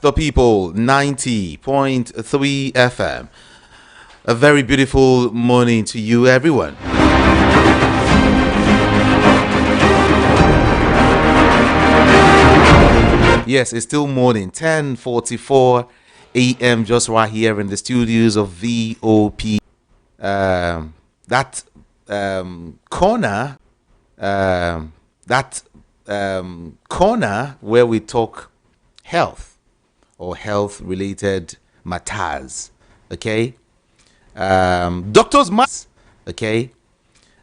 The people 90.3 FM. A very beautiful morning to you, everyone. Yes, it's still morning, 10:44 a.m. just right here in the studios of VOP. That corner, corner where we talk health or health related matters. Okay. Doctor's mic. Okay.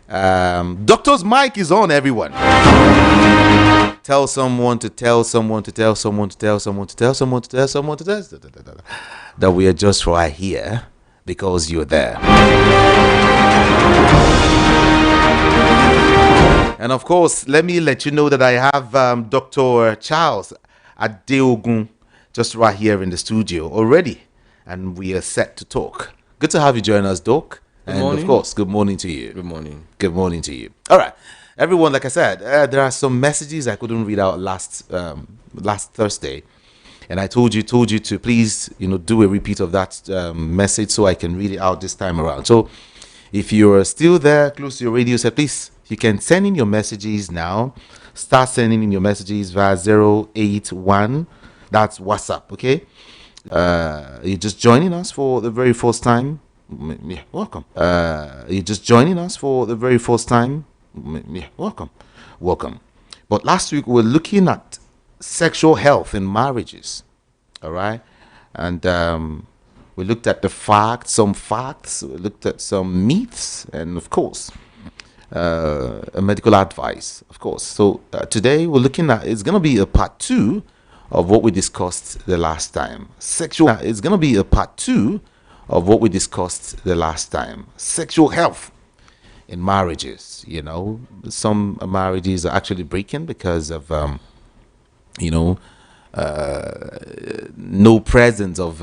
Doctor's mic is on, everyone. Tell someone to tell someone to tell someone to tell someone to tell someone to tell someone to tell that we are just right here because you're there. And of course, let me let you know that I have Dr. Charles Adeogun just right here in the studio already, and we are set to talk. Good to have you join us, Doc. Good morning. Of course, good morning to you. Good morning. Good morning to you. All right, everyone. Like I said, there are some messages I couldn't read out last Thursday, and I told you to please, do a repeat of that message so I can read it out this time around. So, if you're still there close to your radio set, please, you can send in your messages now. Start sending in your messages via 081. That's WhatsApp. Okay. You're just joining us for the very first time. Yeah, welcome. You're just joining us for the very first time. Yeah, welcome. But last week we were looking at sexual health in marriages. All right, and we looked at some facts. We looked at some myths, and of course, a medical advice. Of course. So today we're looking at. It's gonna be a part 2 of what we discussed the last time. It's going to be a part 2 of what we discussed the last time. Sexual health in marriages. Some marriages are actually breaking because of, no presence of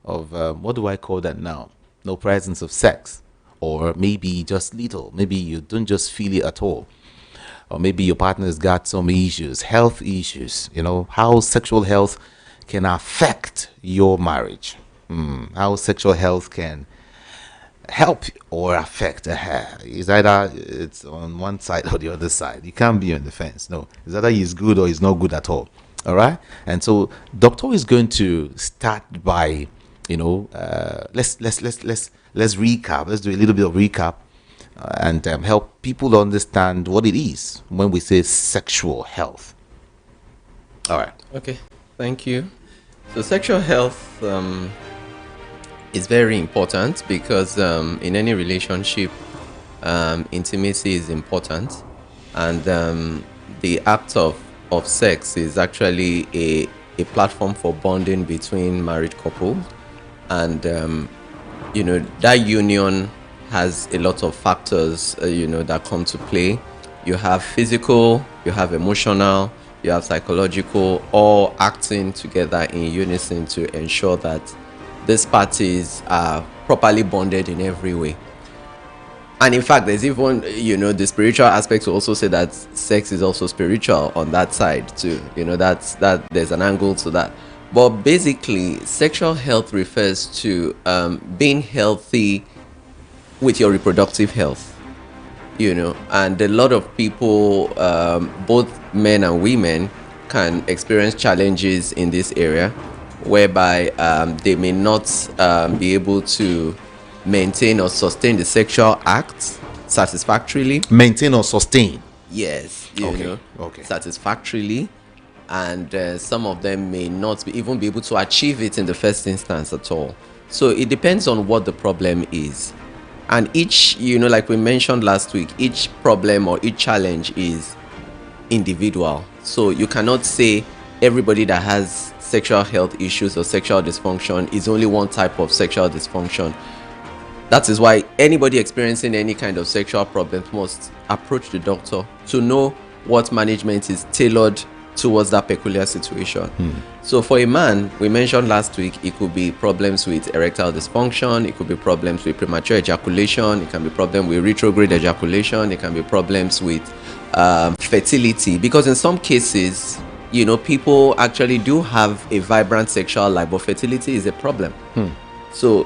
what do I call that now? No presence of sex, or maybe just little. Maybe you don't just feel it at all. Or maybe your partner's got some issues, health issues, how sexual health can affect your marriage. How sexual health can help or affect It's either it's on one side or the other side. You can't be on the fence. No, it's either he's good or he's not good at all. All right. And so doctor is going to start by, let's recap. Let's do a little bit of recap. And help people understand what it is when we say sexual health. All right. Okay. Thank you. So sexual health is very important because in any relationship, intimacy is important, and the act of sex is actually a platform for bonding between married couples, and that union has a lot of factors, that come to play. You have physical, you have emotional, you have psychological, all acting together in unison to ensure that these parties are properly bonded in every way. And in fact, there's even, the spiritual aspect to also say that sex is also spiritual on that side too. That there's an angle to that. But basically, sexual health refers to being healthy with your reproductive health, and a lot of people, both men and women, can experience challenges in this area whereby they may not be able to maintain or sustain the sexual act satisfactorily. Maintain or sustain? Yes, okay. Satisfactorily. And some of them may not even be able to achieve it in the first instance at all. So it depends on what the problem is. And each, like we mentioned last week, each problem or each challenge is individual. So you cannot say everybody that has sexual health issues or sexual dysfunction is only one type of sexual dysfunction. That is why anybody experiencing any kind of sexual problems must approach the doctor to know what management is tailored towards that peculiar situation. So for a man, we mentioned last week, it could be problems with erectile dysfunction, it could be problems with premature ejaculation, it can be problems with retrograde ejaculation, it can be problems with fertility, because in some cases people actually do have a vibrant sexual life, but fertility is a problem. So,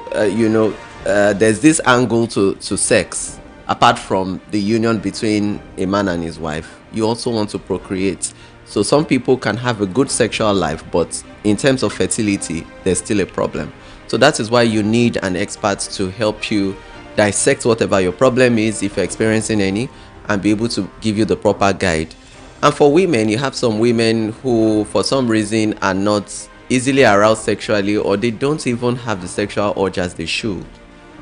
there's this angle to sex. Apart from the union between a man and his wife, you also want to procreate. So some people can have a good sexual life, but in terms of fertility, there's still a problem. So that is why you need an expert to help you dissect whatever your problem is, if you're experiencing any, and be able to give you the proper guide. And for women, you have some women who, for some reason, are not easily aroused sexually, or they don't even have the sexual urge as they should.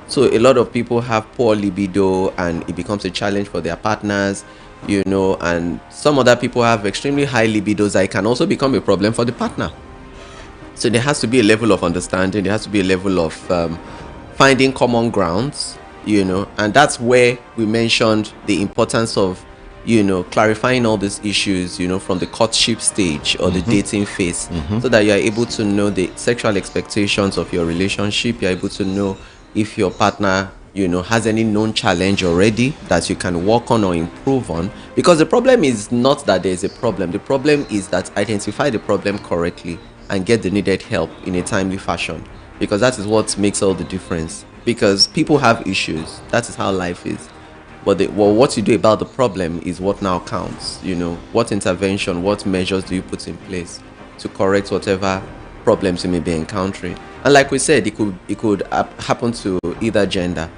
So a lot of people have poor libido, and it becomes a challenge for their partners, and some other people have extremely high libidos that it can also become a problem for the partner. So there has to be a level of understanding, there has to be a level of finding common grounds, and that's where we mentioned the importance of, clarifying all these issues, from the courtship stage or the dating phase, so that you're able to know the sexual expectations of your relationship. You're able to know if your partner, has any known challenge already that you can work on or improve on. Because the problem is not that there's a problem. The problem is that identify the problem correctly and get the needed help in a timely fashion. Because that is what makes all the difference. Because people have issues. That is how life is. But what you do about the problem is what now counts. What intervention, what measures do you put in place to correct whatever problems you may be encountering. And like we said, it could happen to either gender,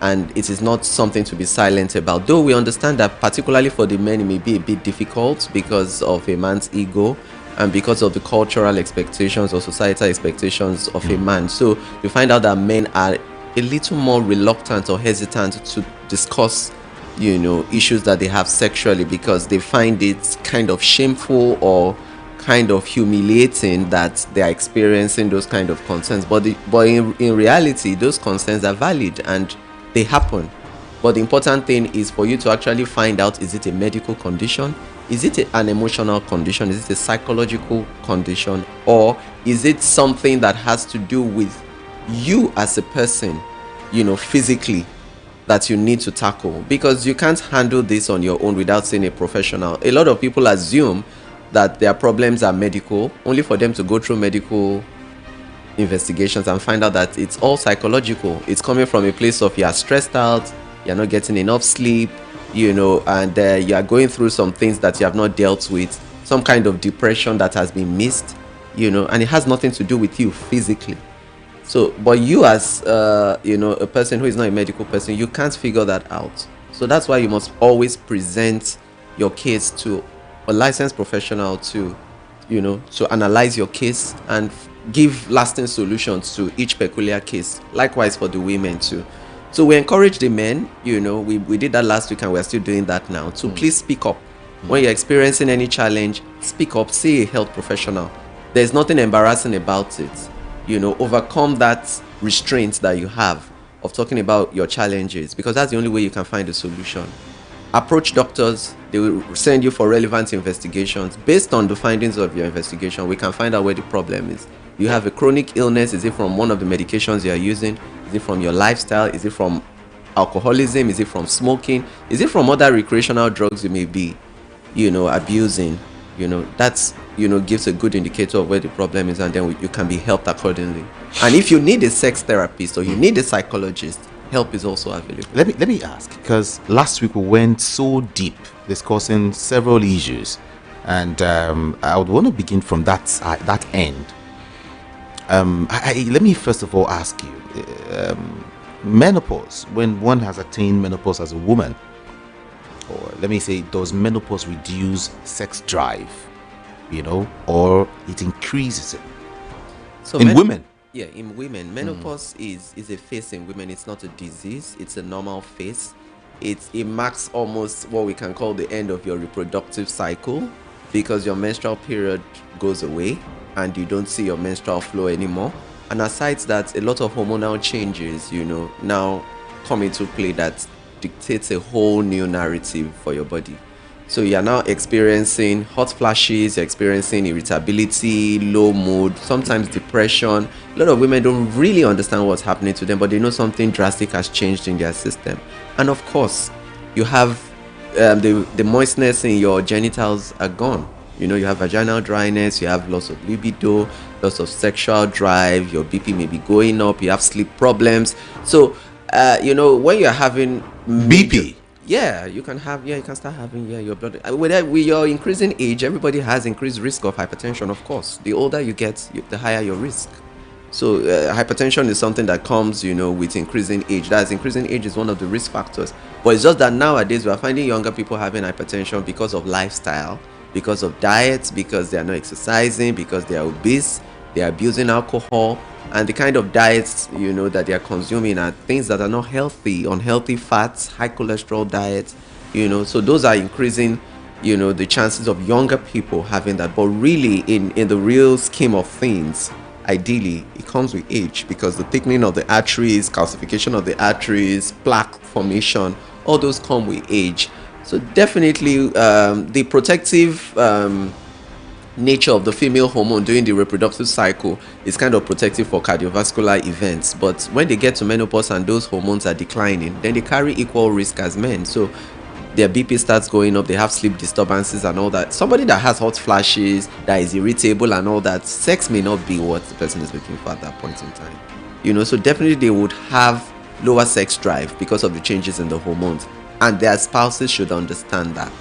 and it is not something to be silent about. Though we understand that particularly for the men, it may be a bit difficult because of a man's ego and because of the cultural expectations or societal expectations of a man. So you find out that men are a little more reluctant or hesitant to discuss, issues that they have sexually, because they find it kind of shameful or kind of humiliating that they are experiencing those kind of concerns. But in reality, those concerns are valid and they happen. But the important thing is for you to actually find out, is it a medical condition? Is it an emotional condition? Is it a psychological condition? Or is it something that has to do with you as a person, physically, that you need to tackle? Because you can't handle this on your own without seeing a professional. A lot of people assume that their problems are medical, only for them to go through medical investigations and find out that it's all psychological. It's coming from a place of you're stressed out, you're not getting enough sleep, and you are going through some things that you have not dealt with, some kind of depression that has been missed, and it has nothing to do with you physically. So, but you as, a person who is not a medical person, you can't figure that out. So that's why you must always present your case to a licensed professional to analyze your case and give lasting solutions to each peculiar case. Likewise for the women too. So we encourage the men, we did that last week and we're still doing that now, to please speak up. When you're experiencing any challenge, speak up, see a health professional. There's nothing embarrassing about it. Overcome that restraint that you have of talking about your challenges, because that's the only way you can find a solution. Approach doctors. They will send you for relevant investigations. Based on the findings of your investigation, we can find out where the problem is. You have a chronic illness. Is it from one of the medications you are using? Is it from your lifestyle? Is it from alcoholism? Is it from smoking? Is it from other recreational drugs you may be, abusing? That's, gives a good indicator of where the problem is, and then you can be helped accordingly. And if you need a sex therapist or you need a psychologist, help is also available. Let me ask, because last week we went so deep discussing several issues, and I would want to begin from that end. Let me first of all ask you, menopause, when one has attained menopause as a woman, or let me say, does menopause reduce sex drive, or it increases it? So in women? Yeah, in women, menopause is a phase in women. It's not a disease. It's a normal phase. It marks almost what we can call the end of your reproductive cycle, because your menstrual period goes away and you don't see your menstrual flow anymore. And aside that, a lot of hormonal changes, now come into play that dictates a whole new narrative for your body. So you're now experiencing hot flashes, you're experiencing irritability, low mood, sometimes depression. A lot of women don't really understand what's happening to them, but they know something drastic has changed in their system. And of course, you have the moistness in your genitals are gone. You know, you have vaginal dryness, you have loss of libido, loss of sexual drive, your BP may be going up, you have sleep problems. So, you know, when you're having BP. yeah, you can have, yeah, you can start having, yeah, your blood. With your increasing age, everybody has increased risk of hypertension, of course. The older you get, the higher your risk. So hypertension is something that comes, you know, with increasing age. That's increasing age is one of the risk factors. But it's just that nowadays we are finding younger people having hypertension because of lifestyle, because of diets, because they are not exercising, because they are obese, they are abusing alcohol, and the kind of diets, you know, that they are consuming are things that are not healthy, unhealthy fats, high cholesterol diets, you know. So those are increasing, you know, the chances of younger people having that. But really, in the real scheme of things, ideally it comes with age, because the thickening of the arteries, calcification of the arteries, plaque formation, all those come with age. So definitely the protective nature of the female hormone during the reproductive cycle is kind of protective for cardiovascular events. But when they get to menopause and those hormones are declining, then they carry equal risk as men. So their BP starts going up, they have sleep disturbances and all that. Somebody that has hot flashes, that is irritable and all that, sex may not be what the person is looking for at that point in time. You know, so definitely they would have lower sex drive because of the changes in the hormones. And their spouses should understand that.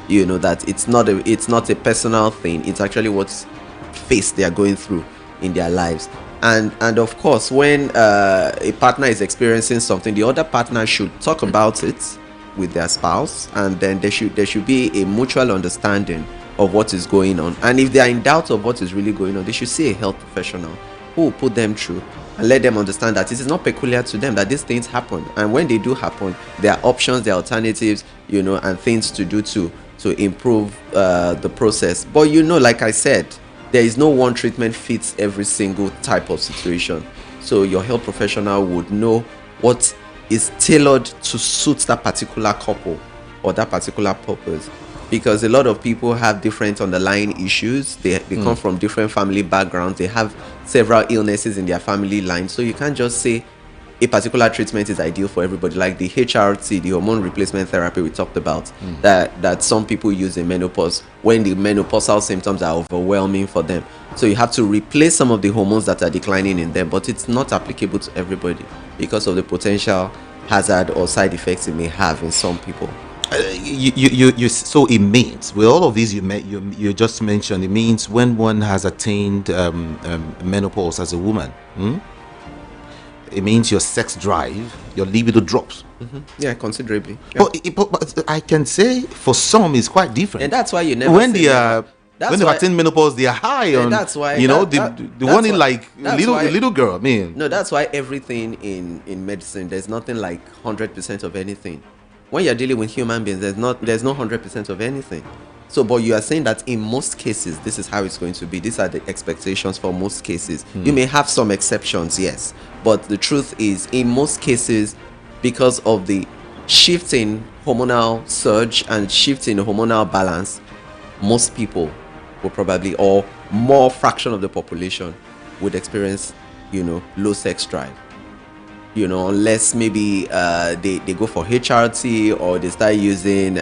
You know, that it's not a personal thing, it's actually what's phase they are going through in their lives. And of course, when a partner is experiencing something, the other partner should talk about it with their spouse, and then there should be a mutual understanding of what is going on. And if they are in doubt of what is really going on, they should see a health professional who will put them through and let them understand that it is not peculiar to them, that these things happen, and when they do happen, there are options, there are alternatives, you know, and things to do to improve the process. But you know, like I said, there is no one treatment fits every single type of situation. So your health professional would know what is tailored to suit that particular couple or that particular purpose, because a lot of people have different underlying issues. They come from different family backgrounds, they have several illnesses in their family line. So you can't just say a particular treatment is ideal for everybody, like the HRT, the hormone replacement therapy we talked about, that some people use in menopause when the menopausal symptoms are overwhelming for them. So you have to replace some of the hormones that are declining in them, but it's not applicable to everybody because of the potential hazard or side effects it may have in some people. So it means, with all of these you just mentioned, it means when one has attained menopause as a woman, it means your sex drive, your libido drops. Yeah, considerably. Yeah. But I can say for some it's quite different. And that's why you never when they are when they've attained menopause, they are high on. That's why, you know, the one in like little girl. I mean, no, that's why everything in medicine, there's nothing like 100% of anything. When you're dealing with human beings, there's no 100% of anything. So, but you are saying that in most cases, this is how it's going to be. These are the expectations for most cases. You may have some exceptions, yes. But the truth is, in most cases, because of the shift in hormonal surge and shift in hormonal balance, most people will probably, or more fraction of the population, would experience, you know, low sex drive. You know, unless maybe they go for HRT or they start using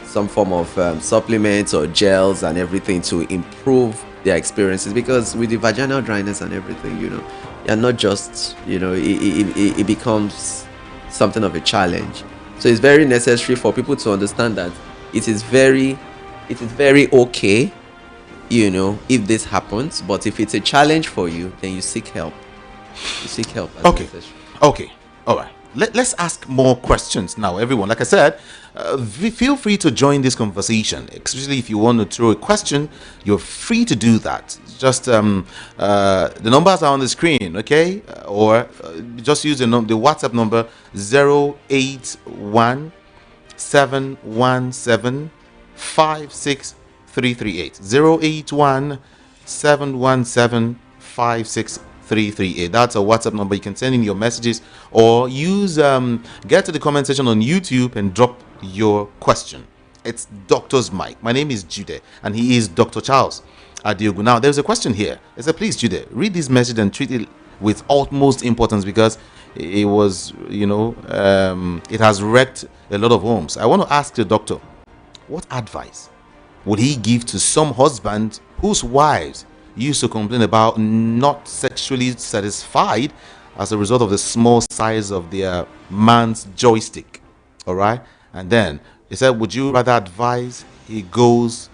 some form of supplements or gels and everything to improve their experiences. Because with the vaginal dryness and everything, you know, you're not just, you know, it becomes something of a challenge. So it's very necessary for people to understand that it is very okay, you know, if this happens. But if it's a challenge for you, then you seek help. Okay. Okay. All right. Let's ask more questions now, everyone. Like I said, feel free to join this conversation, especially if you want to throw a question. You're free to do that. Just the numbers are on the screen, okay? Or just use the WhatsApp number 081 717 56338. 081 717 56338. That's a WhatsApp number. You can send in your messages or use get to the comment section on YouTube and drop your question. It's Doctor's Mike. My name is Jude and he is Dr. Charles Adiogu. Now there's a question here. It said, please Jude, read this message and treat it with utmost importance because it was, you know, it has wrecked a lot of homes. I want to ask the doctor, what advice would he give to some husband whose wives used to complain about not sexually satisfied as a result of the small size of their man's joystick? All right. And then he said, would you rather advise he goes,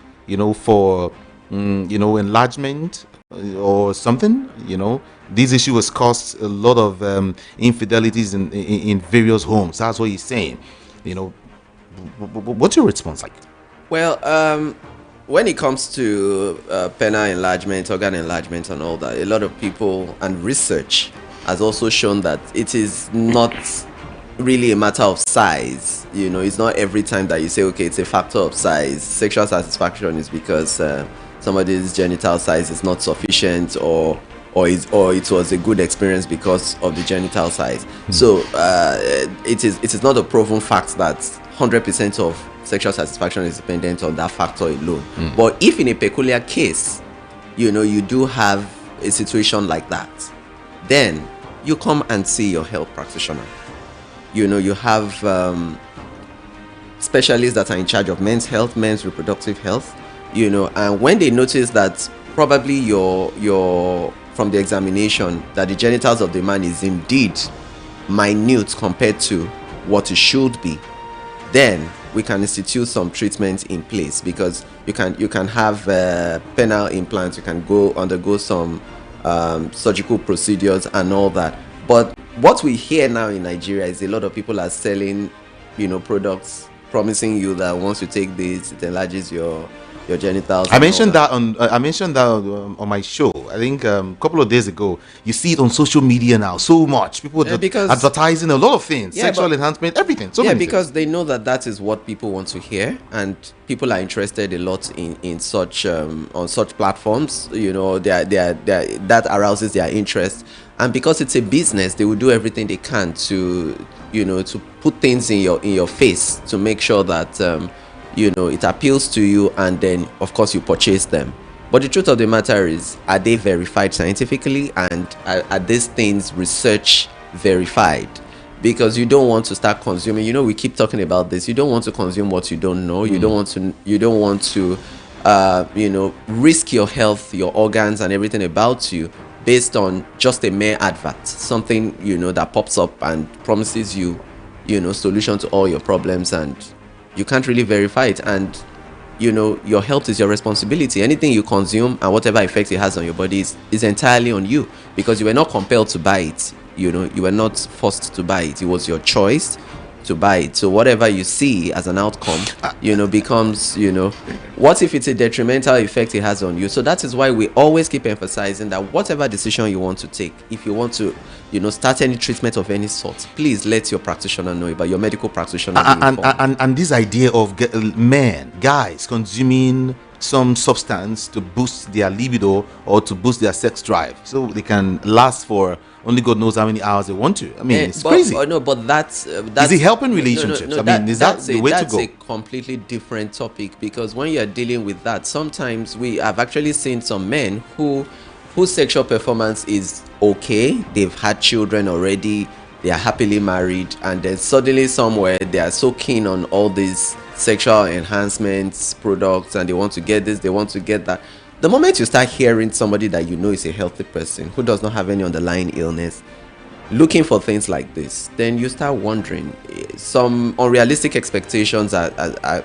for, enlargement or something? This issue has caused a lot of infidelities in various homes. That's what he's saying. What's your response like? Well, when it comes to penile enlargement, organ enlargement, and all that, a lot of people and research has also shown that it is not really a matter of size. It's not every time that you say, okay, it's a factor of size. Sexual satisfaction is because somebody's genital size is not sufficient, or it was a good experience because of the genital size. So it is not a proven fact that 100% of sexual satisfaction is dependent on that factor alone. But if in a peculiar case, you do have a situation like that, then you come and see your health practitioner. You have specialists that are in charge of men's health, men's reproductive health, and when they notice that probably your from the examination that the genitals of the man is indeed minute compared to what it should be, then we can institute some treatments in place, because you can have penile implants, you can undergo some surgical procedures and all that. But what we hear now in Nigeria is a lot of people are selling, products promising you that once you take this, it enlarges your genitals. I mentioned that on my show. I think a couple of days ago. You see it on social media now so much. People because advertising a lot of things, sexual enhancement, everything. Because they know that is what people want to hear, and people are interested a lot in such on such platforms. That arouses their interest, and because it's a business, they will do everything they can to put things in your face to make sure that it appeals to you, and then of course you purchase them. But the truth of the matter is, are they verified scientifically, and are these things research verified? Because you don't want to start consuming, we keep talking about this, you don't want to consume what you don't know. You don't want to risk your health, your organs and everything about you based on just a mere advert, something that pops up and promises you solution to all your problems, and you can't really verify it. And your health is your responsibility. Anything you consume and whatever effect it has on your body is entirely on you, because you were not compelled to buy it. You were not forced to buy it. It was your choice to buy it. So whatever you see as an outcome becomes what if it's a detrimental effect it has on you. So that is why we always keep emphasizing that whatever decision you want to take, if you want to start any treatment of any sort, please let your practitioner know about your medical practitioner. And this idea of guys consuming some substance to boost their libido or to boost their sex drive so they can last for only God knows how many hours they want to. I mean, it's crazy. But that's is it helping relationships? Is that the way to go? That's a completely different topic, because when you are dealing with that, sometimes we have actually seen some men whose sexual performance is okay. They've had children already. They are happily married, and then suddenly somewhere they are so keen on all these sexual enhancements products, and they want to get this, they want to get that. The moment you start hearing somebody that is a healthy person who does not have any underlying illness looking for things like this, then you start wondering, some unrealistic expectations are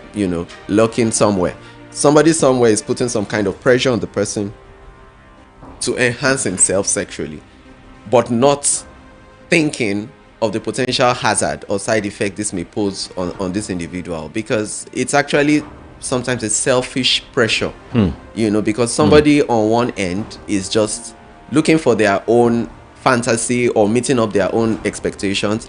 lurking somewhere. Somebody somewhere is putting some kind of pressure on the person to enhance himself sexually, but not thinking of the potential hazard or side effect this may pose on this individual, because it's actually sometimes a selfish pressure, because somebody on one end is just looking for their own fantasy or meeting up their own expectations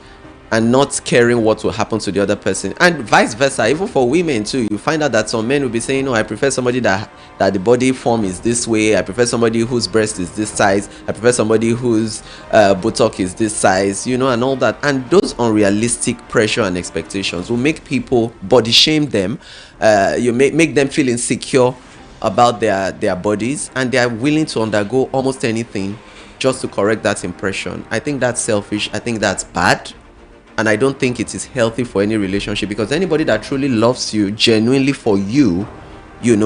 and not caring what will happen to the other person, and vice versa. Even for women too, you find out that some men will be saying, no, I prefer somebody that the body form is this way, I prefer somebody whose breast is this size, I prefer somebody whose buttock is this size, and all that. And those unrealistic pressure and expectations will make people body shame them. You make them feel insecure about their bodies, and they are willing to undergo almost anything just to correct that impression. I think that's selfish. I think that's bad. And I don't think it is healthy for any relationship, because anybody that truly loves you genuinely for you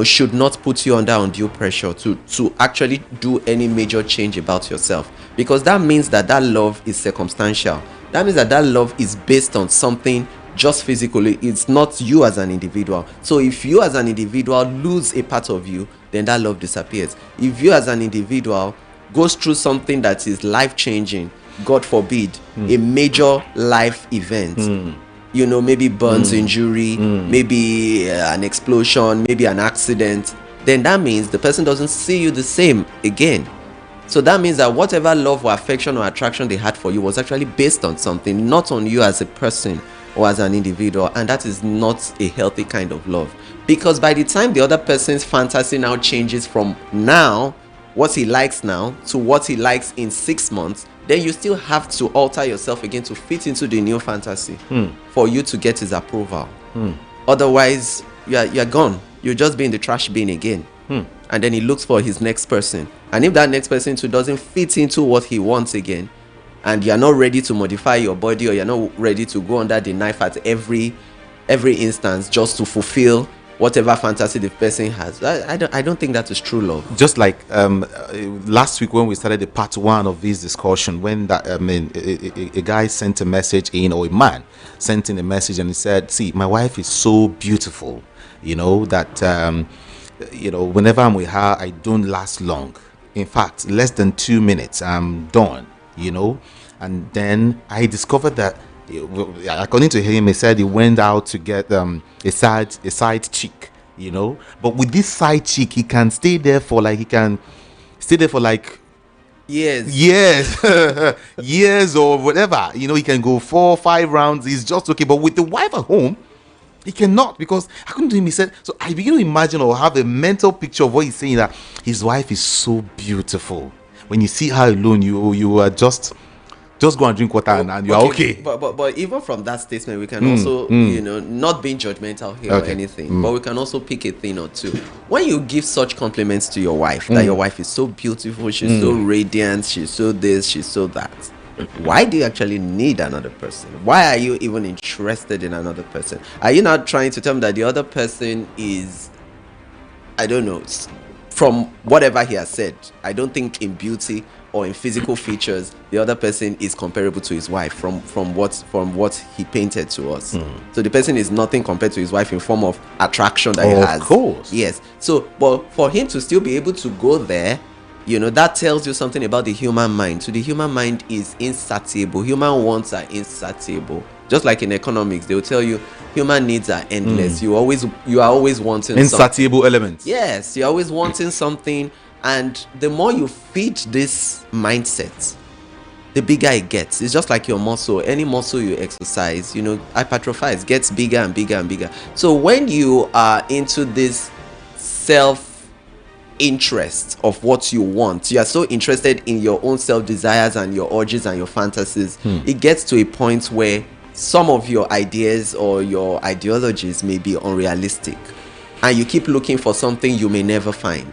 should not put you under undue pressure to actually do any major change about yourself, because that means that love is circumstantial. That means that love is based on something just physically. It's not you as an individual. So if you as an individual lose a part of you, then that love disappears. If you as an individual goes through something that is life-changing, God forbid, a major life event, maybe burns injury, maybe an explosion, maybe an accident, then that means the person doesn't see you the same again. So that means that whatever love or affection or attraction they had for you was actually based on something, not on you as a person or as an individual. And that is not a healthy kind of love, because by the time the other person's fantasy now changes from now, what he likes now, to what he likes in 6 months, then you still have to alter yourself again to fit into the new fantasy for you to get his approval. Otherwise, you're gone. You'll just be in the trash bin again. And then he looks for his next person. And if that next person too doesn't fit into what he wants again, and you're not ready to modify your body, or you're not ready to go under the knife at every instance just to fulfill whatever fantasy the person has, I don't think that is true love. Just like last week when we started the part 1 of this discussion, when a guy sent a message in, or a man sent in a message, and he said, see, my wife is so beautiful, that whenever I'm with her, I don't last long. In fact, less than 2 minutes, I'm done, And then I discovered that, according to him, he said he went out to get a side chick, But with this side chick, he can stay there for years, years or whatever. He can go 4 or 5 rounds. He's just okay. But with the wife at home, he cannot, because according to him, he said. So I begin to imagine or have a mental picture of what he's saying, that his wife is so beautiful. When you see her alone, you are just go and drink water and you're okay. But even from that statement, we can also, not being judgmental here or anything, but we can also pick a thing or two. When you give such compliments to your wife, that your wife is so beautiful, she's so radiant, she's so this, she's so that, why do you actually need another person? Why are you even interested in another person? Are you not trying to tell me that the other person is, I don't know, from whatever he has said, I don't think in beauty or in physical features the other person is comparable to his wife from what he painted to us. So the person is nothing compared to his wife in form of attraction that he has. Of course. Yes. So, but for him to still be able to go there, that tells you something about the human mind. So the human mind is insatiable. Human wants are insatiable. Just like in economics, they will tell you human needs are endless. You are always wanting insatiable something. elements. Yes, you're always wanting something. And the more you feed this mindset, the bigger it gets. It's just like your muscle. Any muscle you exercise, hypertrophies, gets bigger and bigger and bigger. So when you are into this self-interest of what you want, you are so interested in your own self-desires and your urges and your fantasies, it gets to a point where some of your ideas or your ideologies may be unrealistic. And you keep looking for something you may never find.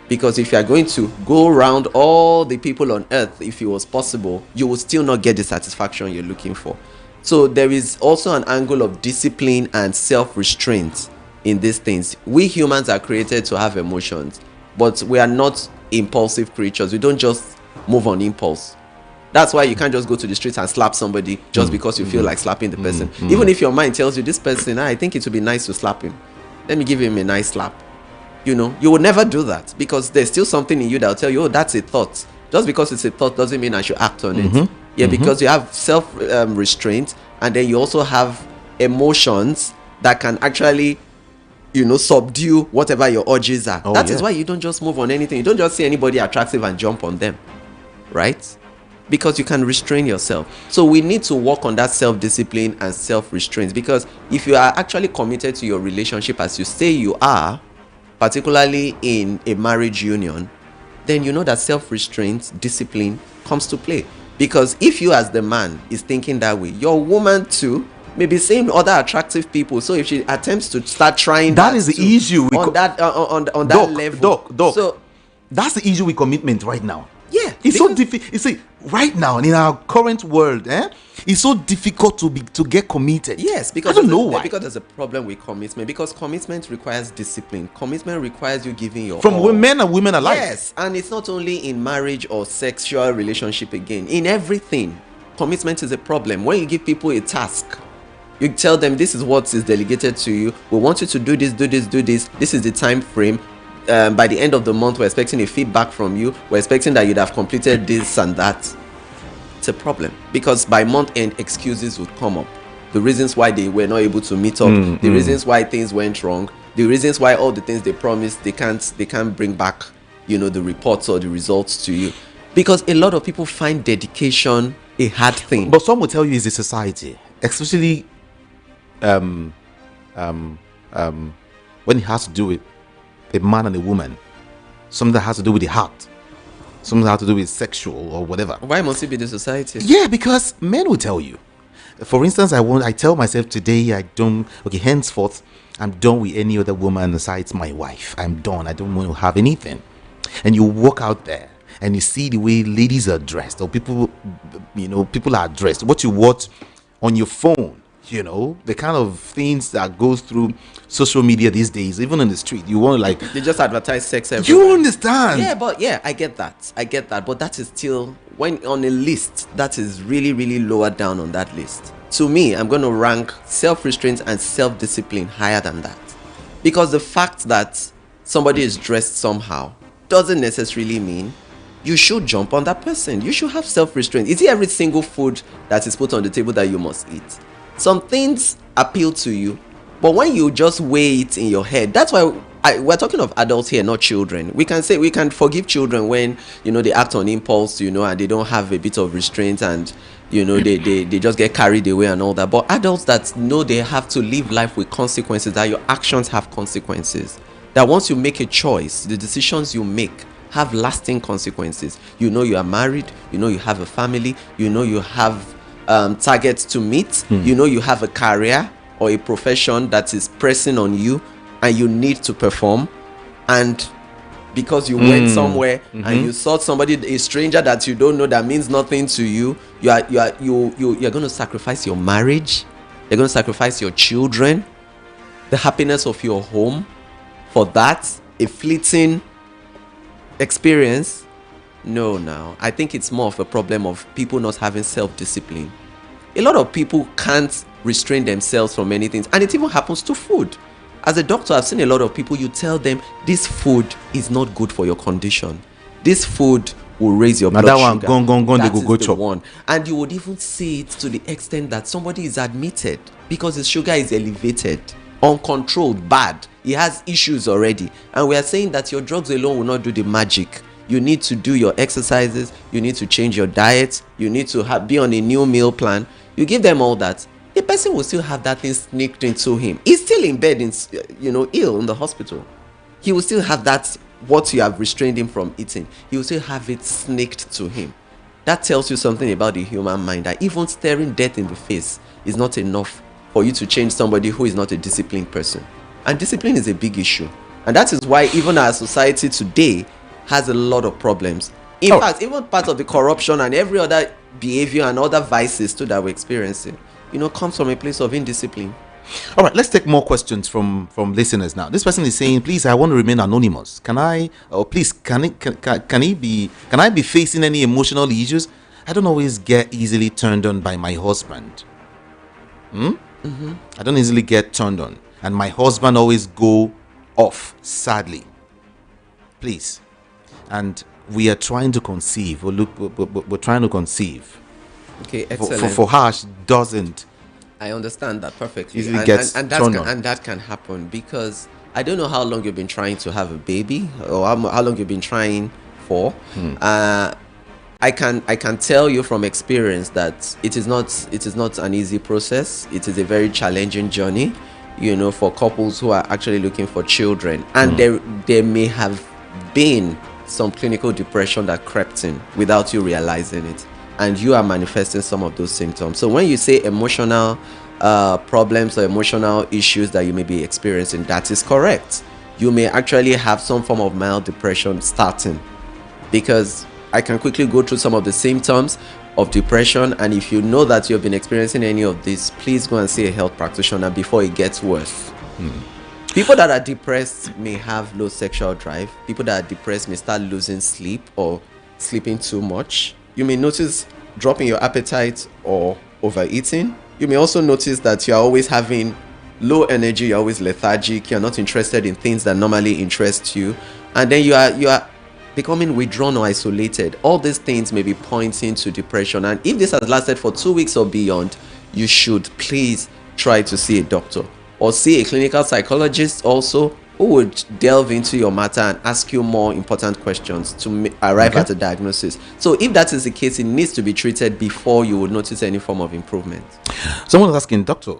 Because if you are going to go around all the people on earth, if it was possible, you will still not get the satisfaction you're looking for. So there is also an angle of discipline and self-restraint in these things. We humans are created to have emotions, but we are not impulsive creatures. We don't just move on impulse. That's why you can't just go to the streets and slap somebody just because you feel like slapping the person. Even if your mind tells you, this person, I think it would be nice to slap him, let me give him a nice slap. You would never do that, because there's still something in you that will tell you, oh, that's a thought. Just because it's a thought doesn't mean I should act on it. Because you have self-restraint, and then you also have emotions that can actually, subdue whatever your urges are. That is why you don't just move on anything. You don't just see anybody attractive and jump on them, right? Because you can restrain yourself. So we need to work on that self-discipline and self-restraint, because if you are actually committed to your relationship as you say you are, particularly in a marriage union, then you know that self-restraint, discipline comes to play. Because if you as the man is thinking that way, your woman too may be seeing other attractive people. So if she attempts to start trying that is the issue on that level. Doc. So that's the issue with commitment right now. Yeah. It's so difficult. You see, right now in our current world, it's so difficult to get committed. Yes, because I don't know why. Because there's a problem with commitment. Because commitment requires discipline. Commitment requires you giving your From all. men and women alike. Yes, and it's not only in marriage or sexual relationship again. In everything, commitment is a problem. When you give people a task, you tell them this is what is delegated to you. We want you to do this, do this, do this. This is the time frame. By the end of the month, we're expecting a feedback from you. We're expecting that you'd have completed this and that. It's a problem because by month end, excuses would come up. The reasons why they were not able to meet up, the reasons why things went wrong, the reasons why all the things they promised they can't bring back, the reports or the results to you, because a lot of people find dedication a hard thing. But some will tell you it's a society, especially when it has to do with a man and a woman, something that has to do with the heart, something that has to do with sexual or whatever. Why must it be the society? Yeah, because men will tell you. For instance, I tell myself today, henceforth, I'm done with any other woman besides my wife. I'm done. I don't want to have anything. And you walk out there and you see the way ladies are dressed, or people are dressed. What you watch on your phone, the kind of things that goes through social media these days, even on the street, you want to they just advertise sex everywhere. You understand? Yeah, I get that, but that is still, when on a list, that is really, really lower down on that list. To me, I'm going to rank self-restraint and self-discipline higher than that, because the fact that somebody is dressed somehow doesn't necessarily mean you should jump on that person. You should have self-restraint. Is it every single food that is put on the table that you must eat? Some things appeal to you, but when you just weigh it in your head, that's why we're talking of adults here, not children. We can forgive children when they act on impulse, and they don't have a bit of restraint, and they just get carried away and all that. But adults that know they have to live life with consequences, that your actions have consequences, that once you make a choice, the decisions you make have lasting consequences. You are married, you have a family, you have targets to meet, you have a career or a profession that is pressing on you and you need to perform, and because you went somewhere and you saw somebody, a stranger that you don't know, that means nothing to you, you're going to sacrifice your marriage, you're going to sacrifice your children, the happiness of your home for that, a fleeting experience. No, now I think it's more of a problem of people not having self-discipline. A lot of people can't restrain themselves from many things, and it even happens to food. As a doctor, I've seen a lot of people, you tell them this food is not good for your condition, this food will raise your blood sugar. That they go chop one. And you would even see it to the extent that somebody is admitted because his sugar is elevated, uncontrolled, bad, he has issues already, and we are saying that your drugs alone will not do the magic. You need to do your exercises, you need to change your diet, you need to be on a new meal plan. You give them all that, the person will still have that thing sneaked into him. He's still in bed, ill in the hospital. He will still have that, what you have restrained him from eating, he will still have it sneaked to him. That tells you something about the human mind, that even staring death in the face is not enough for you to change somebody who is not a disciplined person. And discipline is a big issue. And that is why even our society today has a lot of problems. In fact, even part of the corruption and every other behavior and other vices too that we're experiencing, comes from a place of indiscipline. All right, let's take more questions from listeners now. This person is saying, please, I want to remain anonymous. Can I be facing any emotional issues? I don't always get easily turned on by my husband. I don't easily get turned on, and my husband always go off, sadly. Please. And we are trying to conceive. We're trying to conceive. Okay, excellent. For her, she doesn't. I understand that perfectly. Easily gets turned on. And that can happen because I don't know how long you've been trying to have a baby, or how long you've been trying for. I can tell you from experience that it is not an easy process. It is a very challenging journey, for couples who are actually looking for children, and there may have been some clinical depression that crept in without you realizing it, and you are manifesting some of those symptoms. So when you say emotional problems or emotional issues that you may be experiencing, that is correct. You may actually have some form of mild depression starting, because I can quickly go through some of the symptoms of depression, and if you know that you've been experiencing any of this, please go and see a health practitioner before it gets worse. People that are depressed may have low sexual drive. People that are depressed may start losing sleep or sleeping too much. You may notice dropping your appetite or overeating. You may also notice that you are always having low energy, you're always lethargic, you're not interested in things that normally interest you, and then you are becoming withdrawn or isolated. All these things may be pointing to depression, and if this has lasted for 2 weeks or beyond, you should please try to see a doctor or see a clinical psychologist also, who would delve into your matter and ask you more important questions to arrive at a diagnosis. So if that is the case, it needs to be treated before you would notice any form of improvement. Someone is asking, doctor,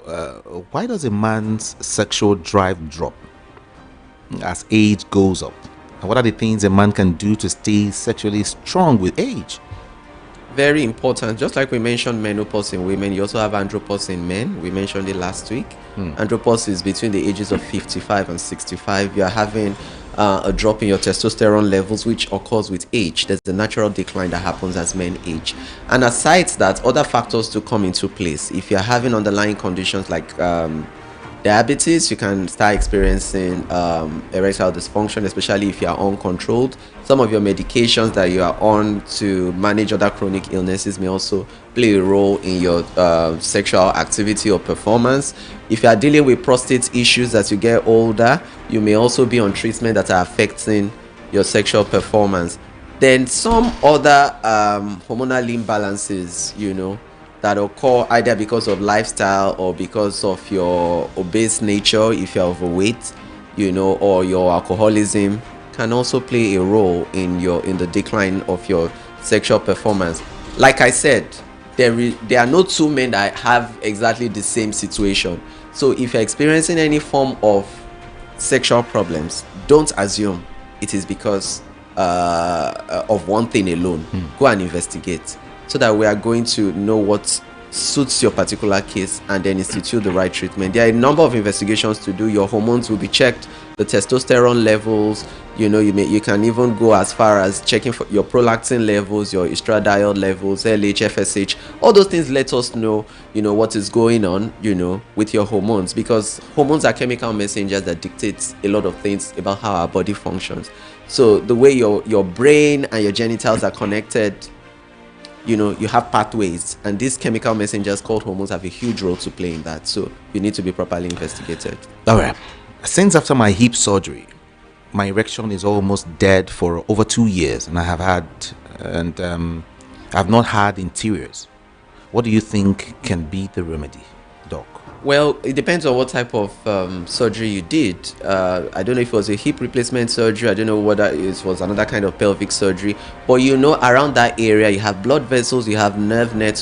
why does a man's sexual drive drop as age goes up? And what are the things a man can do to stay sexually strong with age? Very important. Just like we mentioned menopause in women, you also have andropause in men. We mentioned it last week. Andropause is between the ages of 55 and 65. You are having a drop in your testosterone levels, which occurs with age. There's a natural decline that happens as men age. And aside that, other factors to come into place. If you're having underlying conditions like diabetes, you can start experiencing erectile dysfunction, especially if you are uncontrolled. Some of your medications that you are on to manage other chronic illnesses may also play a role in your sexual activity or performance. If you are dealing with prostate issues as you get older, you may also be on treatment that are affecting your sexual performance. Then some other hormonal imbalances, that occur either because of lifestyle or because of your obese nature, if you're overweight, or your alcoholism, can also play a role in the decline of your sexual performance. Like I said, there are no two men that have exactly the same situation. So if you're experiencing any form of sexual problems, don't assume it is because of one thing alone. Go and investigate, so that we are going to know what suits your particular case and then institute the right treatment. There are a number of investigations to do. Your hormones will be checked, the testosterone levels, you can even go as far as checking for your prolactin levels, your estradiol levels, LH, FSH. All those things let us know, what is going on, with your hormones, because hormones are chemical messengers that dictate a lot of things about how our body functions. So the way your brain and your genitals are connected, you have pathways, and these chemical messengers called hormones have a huge role to play in that. So you need to be properly investigated. All right. Since after my hip surgery, my erection is almost dead for over 2 years, and I've not had interiors. What do you think can be the remedy, doc? Well, it depends on what type of surgery you did. I don't know if it was a hip replacement surgery. I don't know whether it was another kind of pelvic surgery. But around that area, you have blood vessels, you have nervous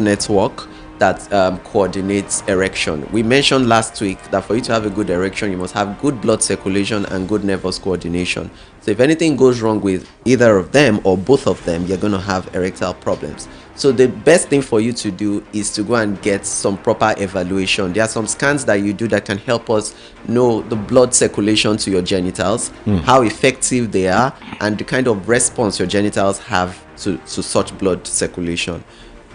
network that coordinates erection. We mentioned last week that for you to have a good erection, you must have good blood circulation and good nervous coordination. So if anything goes wrong with either of them or both of them, you're going to have erectile problems. So the best thing for you to do is to go and get some proper evaluation. There are some scans that you do that can help us know the blood circulation to your genitals, how effective they are, and the kind of response your genitals have to such blood circulation.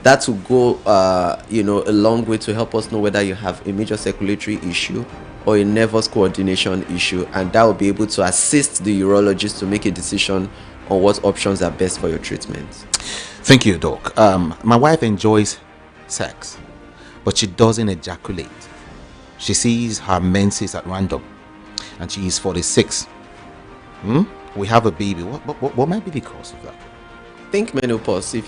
That will go a long way to help us know whether you have a major circulatory issue or a nervous coordination issue, and that will be able to assist the urologist to make a decision on what options are best for your treatment. Thank you, doc. My wife enjoys sex, but she doesn't ejaculate. She sees her menses at random, and she is 46. We have a baby. What might be the cause of that? Think menopause. If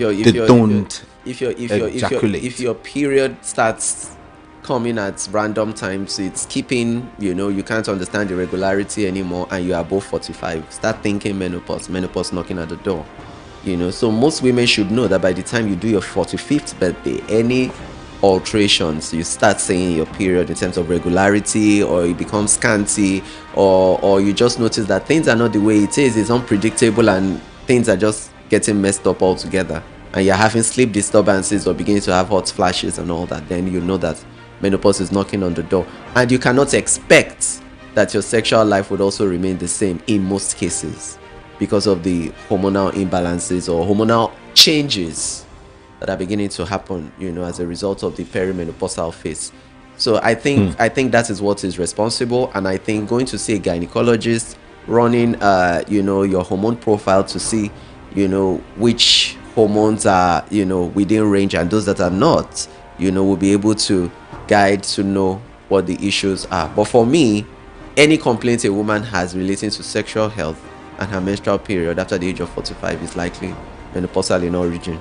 your period starts coming at random times, it's keeping, you can't understand the regularity anymore, and you are above 45. Start thinking menopause knocking at the door. So most women should know that by the time you do your 45th birthday, any alterations, you start seeing your period in terms of regularity, or it becomes scanty, or you just notice that things are not the way it is, it's unpredictable, and things are just getting messed up altogether, and you're having sleep disturbances or beginning to have hot flashes and all that, then you know that menopause is knocking on the door. And you cannot expect that your sexual life would also remain the same in most cases. because of the hormonal imbalances or hormonal changes that are beginning to happen, as a result of the perimenopausal phase. So I think that is what is responsible, and I think going to see a gynecologist, running your hormone profile to see which hormones are within range and those that are not, will be able to guide to know what the issues are. But for me, any complaint a woman has relating to sexual health and her menstrual period after the age of 45 is likely menopausal in origin.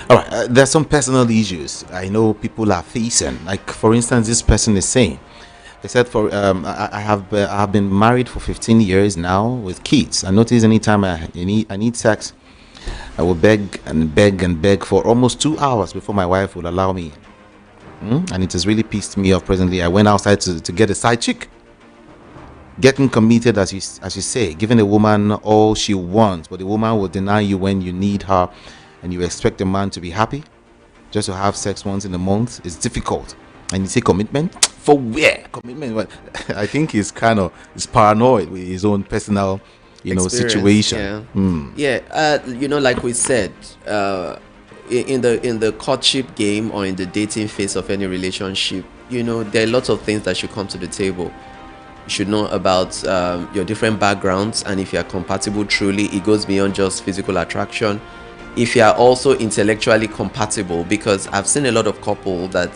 All right, there's some personal issues I know people are facing. Like, for instance, this person is saying, they said, I have been married for 15 years now with kids. I notice anytime I need sex, I will beg and beg and beg for almost 2 hours before my wife will allow me. And it has really pissed me off presently. I went outside to get a side chick. Getting committed, as you say, giving a woman all she wants, but the woman will deny you when you need her, and you expect a man to be happy just to have sex once in a month. It's difficult. And you say commitment? For where? Commitment? Well, I think he's paranoid with his own personal, situation. Like we said, in the courtship game or in the dating phase of any relationship, there are lots of things that should come to the table. You should know about your different backgrounds, and if you are compatible truly, it goes beyond just physical attraction. If you are also intellectually compatible, because I've seen a lot of couple that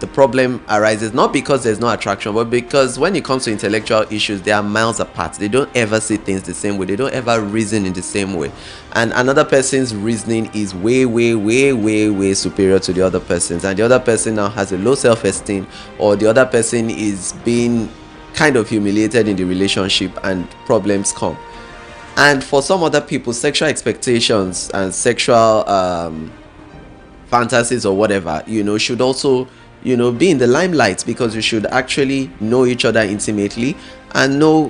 the problem arises not because there's no attraction, but because when it comes to intellectual issues, they are miles apart. They don't ever see things the same way. They don't ever reason in the same way, and another person's reasoning is way, way, way, way, way superior to the other person's, and the other person now has a low self-esteem, or the other person is being kind of humiliated in the relationship, and problems come. And for some other people, sexual expectations and sexual fantasies or whatever, should also, be in the limelight, because you should actually know each other intimately and know,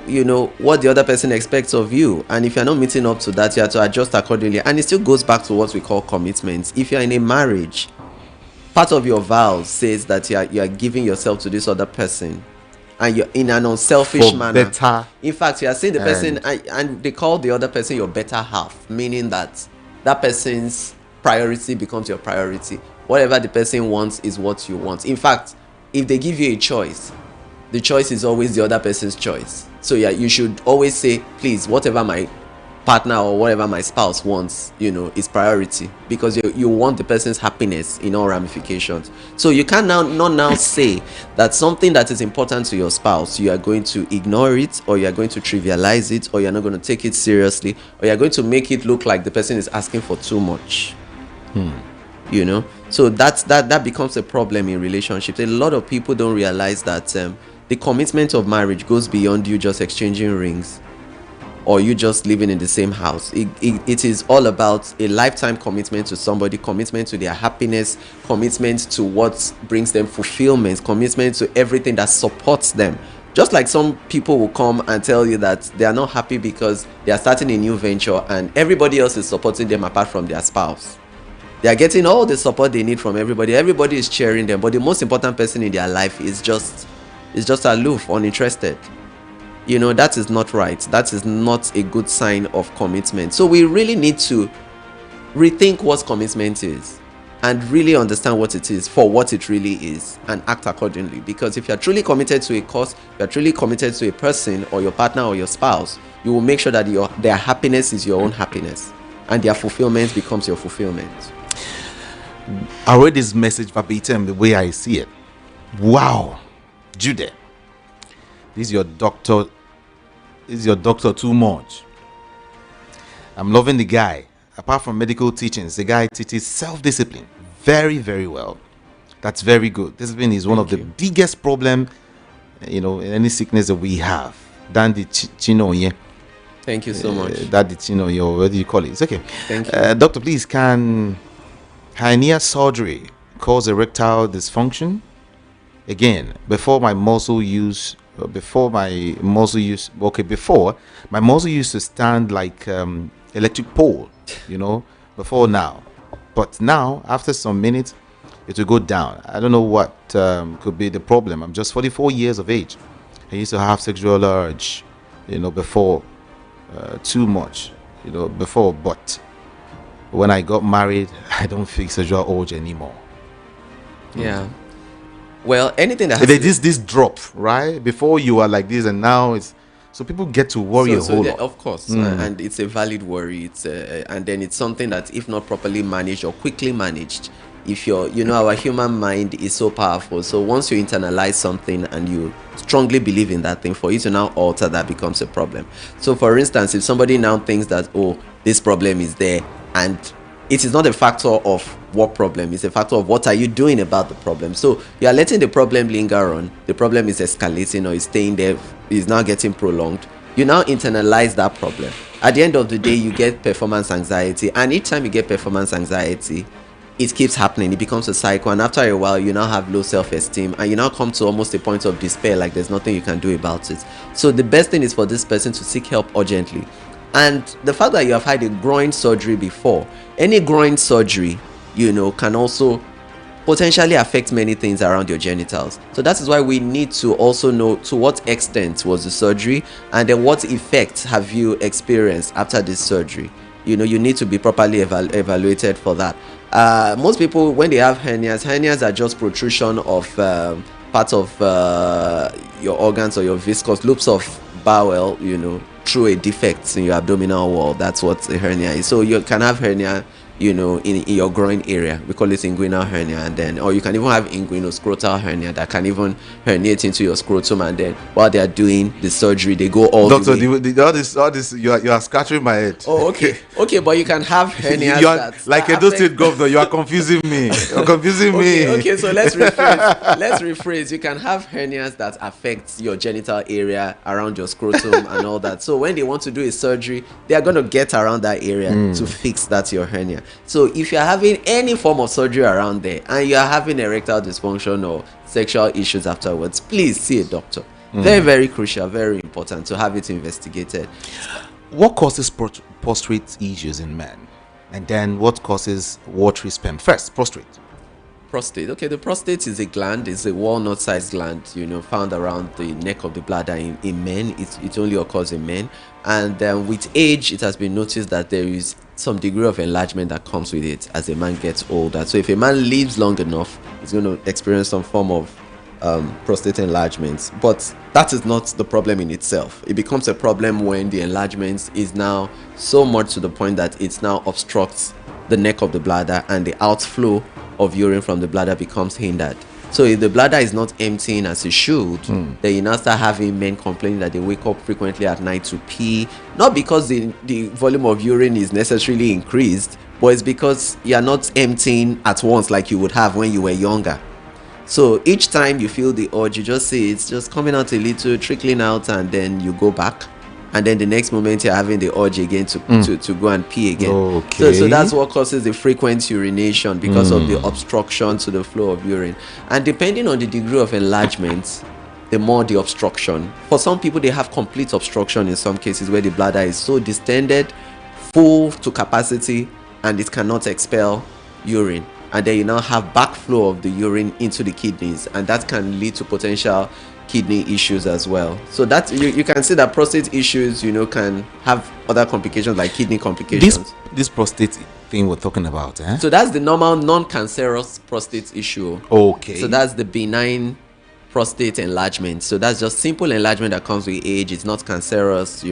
what the other person expects of you. And if you're not meeting up to that, you have to adjust accordingly. And it still goes back to what we call commitments. If you're in a marriage, part of your vows says that you are giving yourself to this other person, and you're in an unselfish manner. In fact, you are saying the person, and they call the other person your better half, meaning that person's priority becomes your priority. Whatever the person wants is what you want. In fact, if they give you a choice, the choice is always the other person's choice. So yeah, you should always say, please, whatever my partner or whatever my spouse wants, is priority, because you want the person's happiness in all ramifications. So you can not say that something that is important to your spouse, you are going to ignore it, or you are going to trivialize it, or you're not going to take it seriously, or you're going to make it look like the person is asking for too much. So that becomes a problem in relationships. A lot of people don't realize that the commitment of marriage goes beyond you just exchanging rings or you just living in the same house. It is all about a lifetime commitment to somebody, commitment to their happiness, commitment to what brings them fulfillment, commitment to everything that supports them. Just like some people will come and tell you that they are not happy because they are starting a new venture and everybody else is supporting them apart from their spouse. They are getting all the support they need from everybody. Everybody is cheering them, but the most important person in their life is just aloof, uninterested. That is not right. That is not a good sign of commitment. So we really need to rethink what commitment is and really understand what it is for what it really is and act accordingly. Because if you're truly committed to a cause, you're truly committed to a person or your partner or your spouse, you will make sure that their happiness is your own happiness and their fulfillment becomes your fulfillment. I read this message verbatim the way I see it. Wow, Jude, this is your doctor too much. I'm loving the guy. Apart from medical teachings, the guy teaches self-discipline very, very well. That's very good. Discipline is one of the biggest problem, in any sickness that we have. Than the chino. Thank you so much. That the chino. What do you call it? It's okay. Thank you. Doctor, please, can hernia surgery cause erectile dysfunction? Again, before my muscle used to stand like electric pole, before now. But now, after some minutes, it will go down. I don't know what could be the problem. I'm just 44 years of age. I used to have sexual urge, before, too much, before, but when I got married, I don't feel sexual urge anymore. Yeah. Well, anything that has This drop, right? Before you are like this, and now it's so people get to worry a whole lot. Of course, and it's a valid worry. It's and then it's something that, if not properly managed or quickly managed, if our human mind is so powerful. So once you internalize something and you strongly believe in that thing, for you to now alter that becomes a problem. So, for instance, if somebody now thinks that, oh, this problem is there, and it is not a factor of what problem, it's a factor of what are you doing about the problem. So you are letting the problem linger on, the problem is escalating or is staying there, is now getting prolonged. You now internalize that problem. At the end of the day, you get performance anxiety, and each time you get performance anxiety, it keeps happening. It becomes a cycle, and after a while you now have low self-esteem, and you now come to almost a point of despair, like there's nothing you can do about it. So the best thing is for this person to seek help urgently. And the fact that you have had a groin surgery before, any groin surgery, can also potentially affect many things around your genitals. So that is why we need to also know to what extent was the surgery, and then what effects have you experienced after this surgery. You need to be properly evaluated for that. Most people, when they have hernias are just protrusion of part of your organs or your viscous loops of bowel, through a defect in your abdominal wall. That's what a hernia is. So you can have hernia, in your groin area. We call it inguinal hernia, and then, or you can even have inguinoscrotal hernia that can even herniate into your scrotum, and then while they are doing the surgery, they go all Doctor, the way. all this, you are scratching my head. Oh, okay, but you can have hernias. You are like Edo State governor. You are confusing me. You're confusing me. Okay, so let's rephrase. You can have hernias that affect your genital area around your scrotum and all that. So when they want to do a surgery, they are going to get around that area to fix that your hernia. So if you're having any form of surgery around there and you're having erectile dysfunction or sexual issues afterwards, please see a doctor. Very, very crucial, very important to have it investigated. What causes prostate issues in men? And then what causes watery sperm? First, prostate. Okay, the prostate is a gland, it's a walnut-sized gland, found around the neck of the bladder in men. It only occurs in men, and with age, it has been noticed that there is some degree of enlargement that comes with it as a man gets older. So if a man lives long enough, he's going to experience some form of prostate enlargement, but that is not the problem in itself. It becomes a problem when the enlargement is now so much to the point that it now obstructs the neck of the bladder, and the outflow of urine from the bladder becomes hindered. So if the bladder is not emptying as it should, then you now start having men complaining that they wake up frequently at night to pee, not because the volume of urine is necessarily increased, but it's because you are not emptying at once like you would have when you were younger. So each time you feel the urge, you just see it's just coming out a little, trickling out, and then you go back, and then the next moment you're having the urge again to go and pee again. Okay. So that's what causes the frequent urination, because of the obstruction to the flow of urine. And depending on the degree of enlargement, the more the obstruction. For some people, they have complete obstruction in some cases, where the bladder is so distended, full to capacity, and it cannot expel urine. And then you now have backflow of the urine into the kidneys, and that can lead to potential kidney issues as well. So that you can see that prostate issues, can have other complications like kidney complications. This prostate thing we're talking about, eh? So that's the normal non-cancerous prostate issue. Okay. So that's the benign prostate enlargement. So that's just simple enlargement that comes with age. It's not cancerous.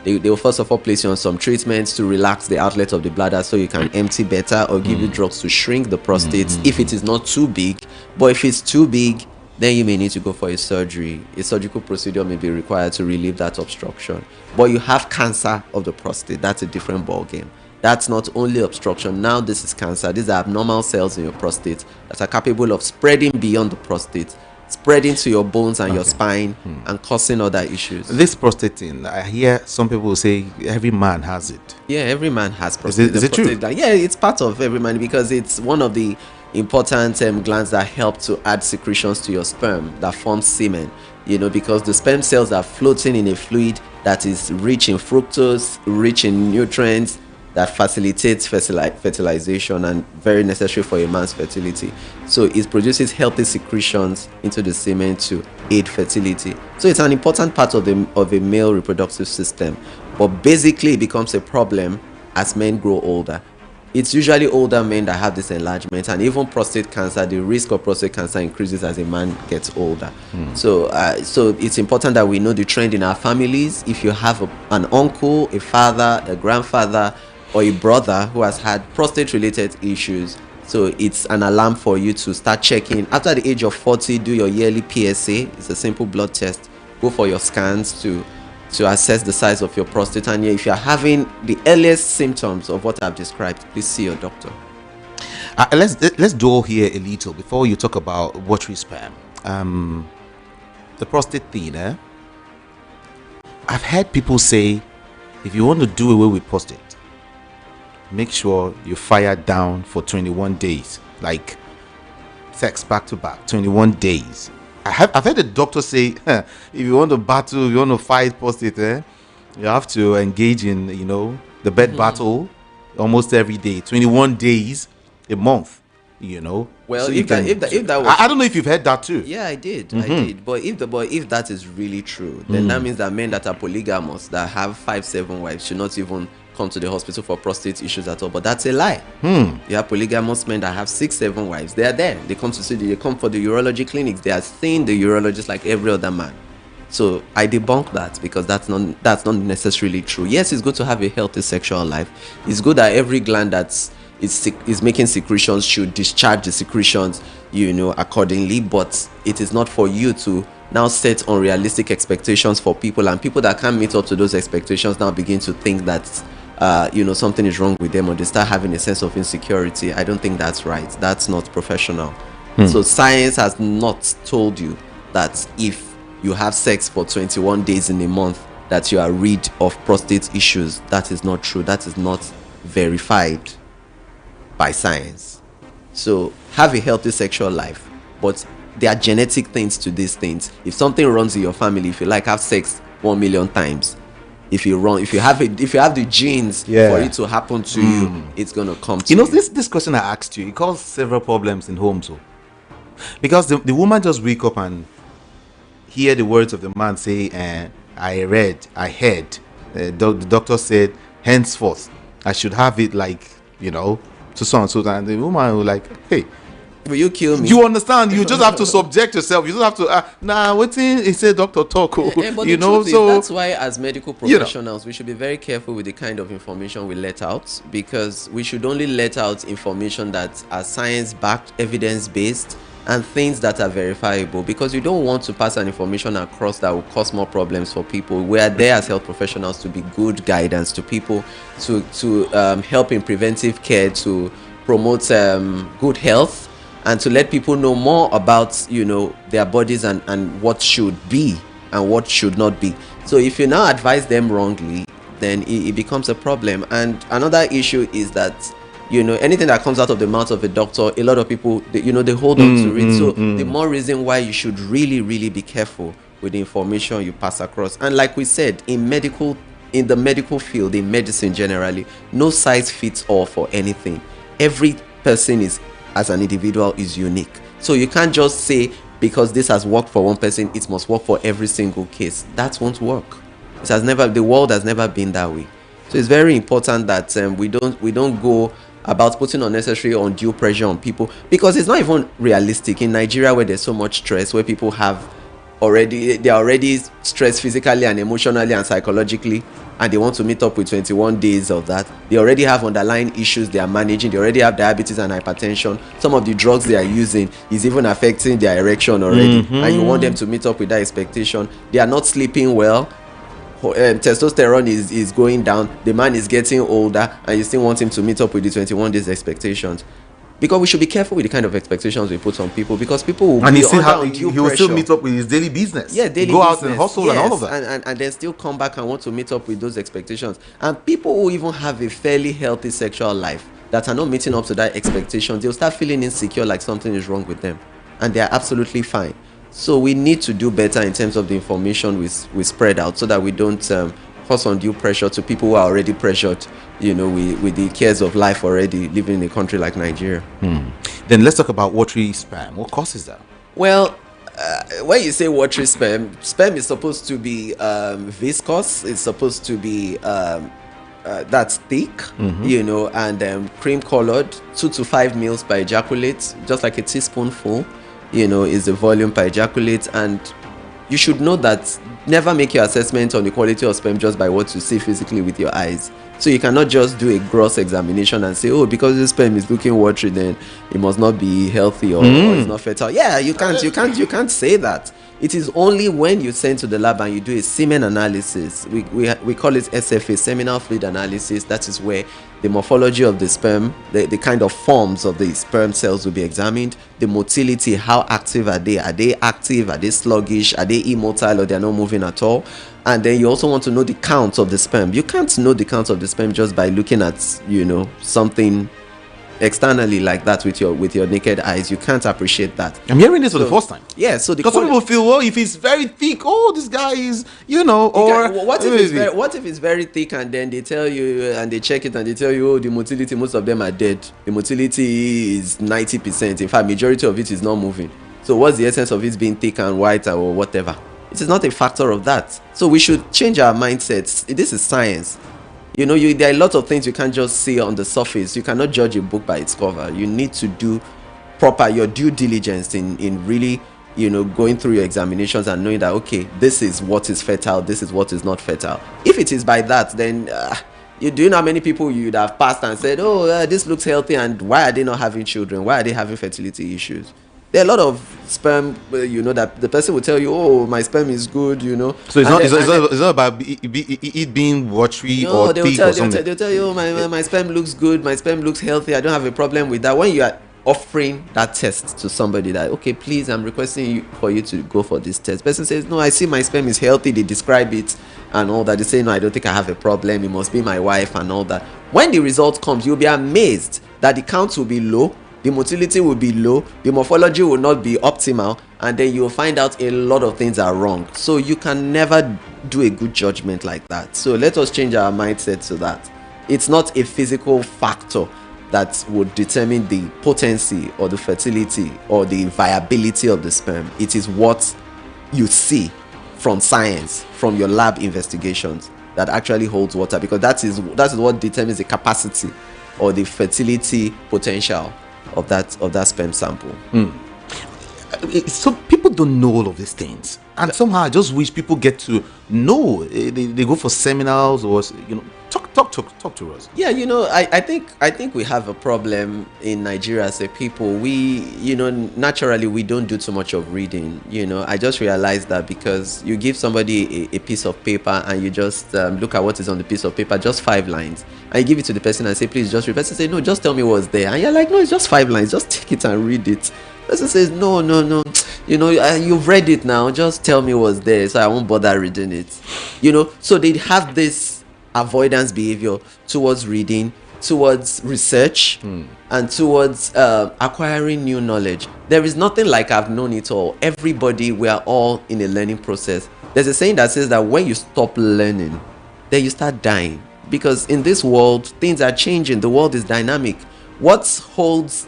They will first of all place you on some treatments to relax the outlet of the bladder so you can empty better, or give you drugs to shrink the prostate if it is not too big. But if it's too big, then you may need to go for a surgery. A surgical procedure may be required to relieve that obstruction. But you have cancer of the prostate. That's a different ballgame. That's not only obstruction. Now this is cancer. These are abnormal cells in your prostate that are capable of spreading beyond the prostate, spreading to your bones and your spine, and causing other issues. This prostate thing, I hear some people say every man has it. Yeah, every man has prostate. Is it true? Yeah, it's part of every man, because it's one of the important glands that help to add secretions to your sperm that forms semen, because the sperm cells are floating in a fluid that is rich in fructose, rich in nutrients, that facilitates fertilization and very necessary for a man's fertility. So it produces healthy secretions into the semen to aid fertility. So it's an important part of a male reproductive system. but basically it becomes a problem as men grow older. It's usually older men that have this enlargement, and even prostate cancer, the risk of prostate cancer increases as a man gets older. So it's important that we know the trend in our families. If you have an uncle, a father, a grandfather, or a brother who has had prostate related issues, so it's an alarm for you to start checking. After the age of 40, do your yearly PSA. It's a simple blood test. Go for your scans to assess the size of your prostate. And if you're having the earliest symptoms of what I've described, please see your doctor. Let's dwell here a little before you talk about watery sperm. The prostate thing, I've heard people say, if you want to do away with prostate, make sure you fire down for 21 days, like sex back to back, 21 days. I've heard the doctor say, if you want to battle, if you want to fight prostate, you have to engage in, the bed battle almost every day, 21 days a month, Well, So if that was, I don't know if you've heard that too. yeah, I did. But if that is really true, then that means that men that are polygamous, that have 5-7 wives, should not even come to the hospital for prostate issues at all. But that's a lie. You have polygamous men that have 6-7 wives. They are there. They come to see. They come for the urology clinics. They are seeing the urologist like every other man. So I debunk that, because that's not necessarily true. Yes, it's good to have a healthy sexual life. It's good that every gland that is making secretions should discharge the secretions, accordingly. But it is not for you to now set unrealistic expectations for people, and people that can't meet up to those expectations now begin to think that something is wrong with them, or they start having a sense of insecurity. I don't think that's right. That's not professional. So science has not told you that if you have sex for 21 days in a month that you are rid of prostate issues. That is not true. That is not verified by science. So have a healthy sexual life, but there are genetic things to these things. If something runs in your family, if you have sex 1 million times, if you have the genes for it to happen to you, it's gonna come to you. This question I asked you, it caused several problems in homes, because the woman just wake up and hear the words of the man say, I heard, the doctor said, henceforth I should have it to so and so, and the woman will hey, will you kill me? You understand? You just have to subject yourself. You don't have to waiting. He said doctor talk. But the truth is, that's why as medical professionals we should be very careful with the kind of information we let out, because we should only let out information that are science backed, evidence based, and things that are verifiable, because you don't want to pass an information across that will cause more problems for people. We are there as health professionals to be good guidance to people, to help in preventive care, to promote good health, and to let people know more about their bodies and what should be and what should not be. So if you now advise them wrongly, then it becomes a problem. And another issue is that anything that comes out of the mouth of a doctor, a lot of people they hold on to it. So the more reason why you should really, really be careful with the information you pass across. And like we said, in the medical field, in medicine generally, no size fits all for anything. Every person as an individual is unique. So you can't just say because this has worked for one person, it must work for every single case. That won't work. The world has never been that way. So it's very important that we don't go about putting unnecessary undue pressure on people, because it's not even realistic in Nigeria, where there's so much stress, where people they're already stressed physically and emotionally and psychologically, and they want to meet up with 21 days of that. They already have underlying issues they are managing. They already have diabetes and hypertension. Some of the drugs they are using is even affecting their erection already, and you want them to meet up with that expectation. They are not sleeping well. Testosterone is going down. The man is getting older, and you still want him to meet up with the 21 days expectations. Because we should be careful with the kind of expectations we put on people, because people will and be he will still meet up with his daily business. Yeah, daily go business. Out and hustle and all of that, and then still come back and want to meet up with those expectations. And people who even have a fairly healthy sexual life that are not meeting up to that expectation, they'll start feeling insecure, like something is wrong with them, and they are absolutely fine. So we need to do better in terms of the information we spread out, so that we don't cause undue pressure to people who are already pressured, with the cares of life already, living in a country like Nigeria. Then let's talk about watery sperm. What causes that? Well, when you say watery sperm is supposed to be viscous. It's supposed to be that's thick, and cream colored. 2 to 5 mils per ejaculate, just like a teaspoonful, is the volume per ejaculate. And you should know that never make your assessment on the quality of sperm just by what you see physically with your eyes. So you cannot just do a gross examination and say, oh, because the sperm is looking watery, then it must not be healthy or it's not fertile. Yeah, you can't say that. It is only when you send to the lab and you do a semen analysis. We call it SFA, seminal fluid analysis. That is where the morphology of the sperm, the kind of forms of the sperm cells will be examined. The motility, how active are they? Are they active? Are they sluggish? Are they immotile, or they're not moving at all? And then you also want to know the count of the sperm. You can't know the count of the sperm just by looking at, something externally like that with your naked eyes. You can't appreciate that. I'm hearing this for the first time. Yeah, so because some people feel, well, if it's very thick, oh, this guy is, what if it's very thick, and then they tell you and they check it and they tell you, oh, the motility, most of them are dead. The motility is 90%. In fact, majority of it is not moving. So what's the essence of it being thick and white or whatever? It is not a factor of that. So we should change our mindsets. This is science. There are a lot of things you can't just see on the surface. You cannot judge a book by its cover. You need to do your due diligence in really, going through your examinations and knowing that, okay, this is what is fertile, this is what is not fertile. If it is by that, then do you know how many people you'd have passed and said, oh, this looks healthy, and why are they not having children? Why are they having fertility issues? There are a lot of sperm, that the person will tell you, oh, my sperm is good, So it's not about it being watery or thick or something. They'll tell you, oh, my sperm looks good, my sperm looks healthy, I don't have a problem with that. When you are offering that test to somebody that, okay, please, I'm requesting for you to go for this test. Person says, no, I see my sperm is healthy, they describe it and all that. They say, no, I don't think I have a problem, it must be my wife and all that. When the result comes, you'll be amazed that the count will be low, the motility will be low, the morphology will not be optimal, and then you'll find out a lot of things are wrong. So you can never do a good judgment like that. So let us change our mindset to that. It's not a physical factor that would determine the potency or the fertility or the viability of the sperm. It is what you see from science, from your lab investigations, that actually holds water, because that is what determines the capacity or the fertility potential of that sperm sample. So people don't know all of these things, and somehow I just wish people get to know. They go for seminars or talk to us. Yeah, I think we have a problem in Nigeria as a people. We, naturally we don't do too much of reading. I just realized that, because you give somebody a piece of paper and you just look at what is on the piece of paper, just 5 lines, and you give it to the person and say, please just read. The person say, no, just tell me what's there, and you're like, no, it's just 5 lines, just take it and read it. The person says, no, you've read it now, just tell me what's there, so I won't bother reading it. So they have this avoidance behavior towards reading, towards research, and towards acquiring new knowledge. There is nothing like I've known it all. Everybody, we are all in a learning process. There's a saying that says that when you stop learning, then you start dying, because in this world things are changing. The world is dynamic. What holds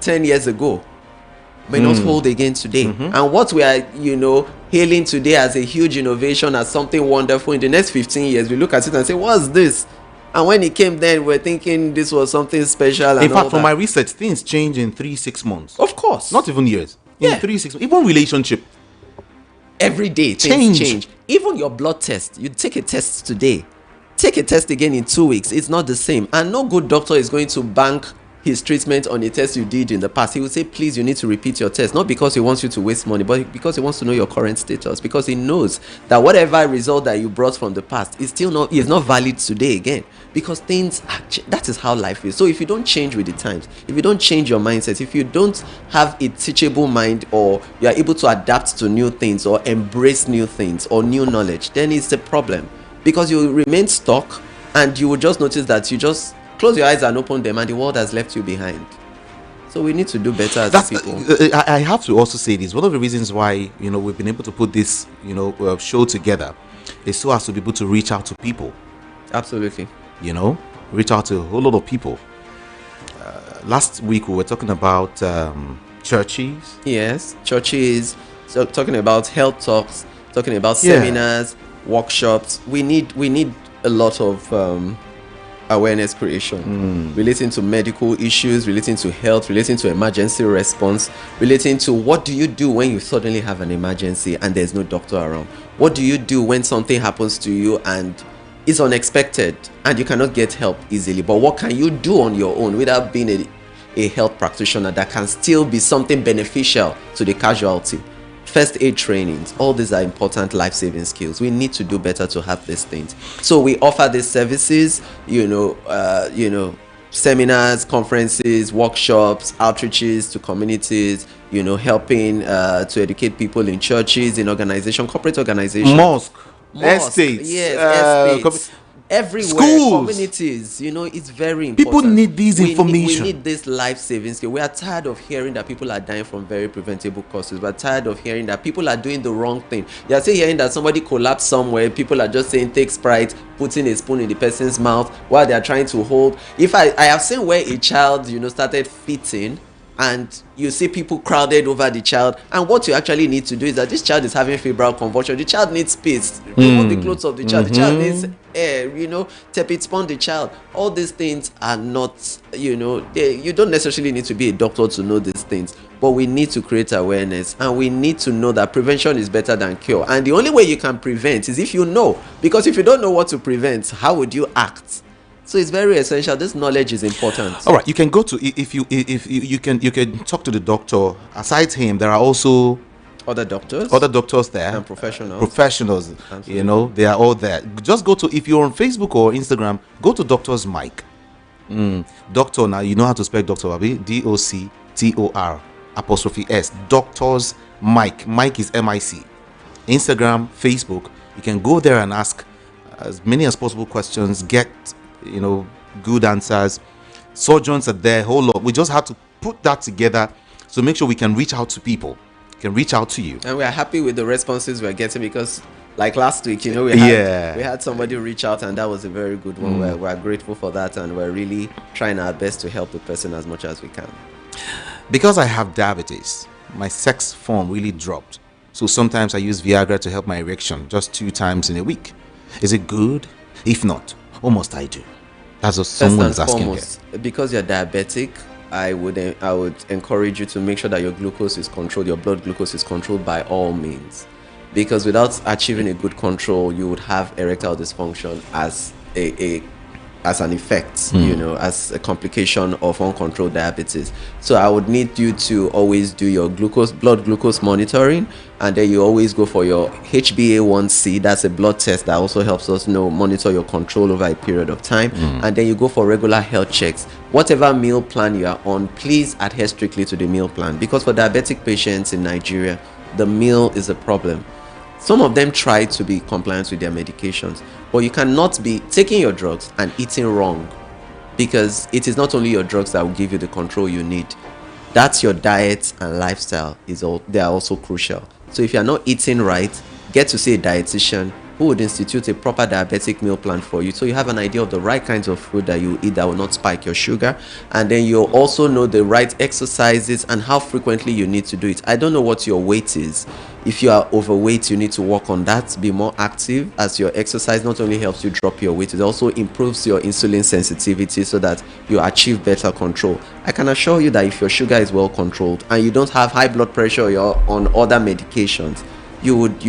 10 years ago may not hold again today. And what we are hailing today as a huge innovation, as something wonderful, in the next 15 years we look at it and say, what's this? And when it came then, we're thinking this was something special. In fact, from my research, things change in 3-6 months. Of course. Not even years. In 3-6 months. Even relationship. Every day things change. Even your blood test. You take a test today, take a test again in 2 weeks. It's not the same. And no good doctor is going to bank his treatment on a test you did in the past. He will say, please, you need to repeat your test, not because he wants you to waste money, but because he wants to know your current status, because he knows that whatever result that you brought from the past is not valid today again, because things that is how life is. So if you don't change with the times, if you don't change your mindset, if you don't have a teachable mind, or you are able to adapt to new things or embrace new things or new knowledge, then it's a problem, because you remain stuck, and you will just notice that you just close your eyes and open them, and the world has left you behind. So we need to do better as people. I have to also say this. One of the reasons why we've been able to put this show together is so as to be able to reach out to people. Absolutely. Reach out to a whole lot of people. Last week we were talking about churches. Yes, churches, talking about health talks, talking about Yeah. seminars, workshops. We need a lot of awareness creation relating to medical issues, relating to health, relating to emergency response, relating to what do you do when you suddenly have an emergency and there's no doctor around. What do you do when something happens to you and it's unexpected and you cannot get help easily, but what can you do on your own without being a health practitioner that can still be something beneficial to the casualty? First aid trainings, all these are important life-saving skills. We need to do better to have these things. So we offer these services, seminars, conferences, workshops, outreaches to communities, helping to educate people in churches, in corporate organizations. Mosque, estates, yes, estates. Everywhere, schools, communities, it's very important. People need these information. We need this life-saving skill. We are tired of hearing that people are dying from very preventable causes. We're tired of hearing that people are doing the wrong thing. You are still hearing that somebody collapsed somewhere. People are just saying, take Sprite, putting a spoon in the person's mouth while they are trying to hold. If I have seen where a child, started fitting, and you see people crowded over the child, and what you actually need to do is that this child is having febrile convulsion. The child needs space. Remove the clothes of the child. The child needs air. Tepid spawn the child. All these things are not, you don't necessarily need to be a doctor to know these things, but we need to create awareness, and we need to know that prevention is better than cure. And the only way you can prevent is if you know, because if you don't know what to prevent, how would you act? So it's very essential. This knowledge is important. All right, you can go to if you can talk to the doctor. Aside him, there are also other doctors there and professionals. Absolutely. They are all there. Just go to, if you're on Facebook or Instagram, go to Doctor's Mike. Doctor, now you know how to spell doctor, DOCTOR''S. Doctor's Mike. Mike is MIC. Instagram, Facebook. You can go there and ask as many as possible questions. Get good answers. Surgeons are there, whole lot. We just have to put that together, so make sure we can reach out to people, can reach out to you. And we are happy with the responses we're getting, because like last week, we had somebody reach out, and that was a very good one. We're grateful for that, and we're really trying our best to help the person as much as we can. Because I have diabetes, my sex form really dropped. So sometimes I use Viagra to help my erection, just 2 times in a week. Is it good? If not, what must I do? That's what someone is asking here. Because you're diabetic, I would encourage you to make sure that your glucose is controlled, your blood glucose is controlled by all means. Because without achieving a good control, you would have erectile dysfunction as an effect, as a complication of uncontrolled diabetes. So I would need you to always do your blood glucose monitoring, and then you always go for your HbA1c. That's a blood test that also helps us monitor your control over a period of time. And then you go for regular health checks. Whatever meal plan you are on, please adhere strictly to the meal plan, because for diabetic patients in Nigeria, the meal is a problem. Some of them try to be compliant with their medications, but you cannot be taking your drugs and eating wrong, because it is not only your drugs that will give you the control you need. That's your diet and lifestyle. They are also crucial. So if you are not eating right, get to see a dietitian who would institute a proper diabetic meal plan for you, so you have an idea of the right kinds of food that you eat that will not spike your sugar. And then you also know the right exercises and how frequently you need to do it. I don't know what your weight is. If you are overweight, you need to work on that. Be more active, as your exercise not only helps you drop your weight, it also improves your insulin sensitivity so that you achieve better control. I can assure you that if your sugar is well controlled and you don't have high blood pressure or you're on other medications, you would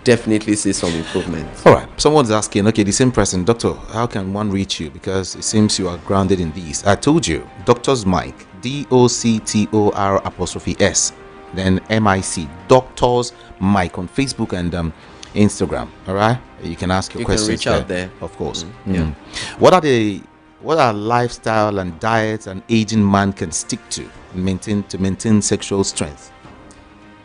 definitely see some improvement. All right, someone's asking, okay, the same person, doctor, how can one reach you? Because it seems you are grounded in these. I told you, Doctor's Mike, DOCTOR''S, then MIC, Doctor's Mike, on Facebook and Instagram. All right, you can ask your questions. You can reach out there, of course. Yeah. What are lifestyle and diet an aging man can stick to maintain sexual strength?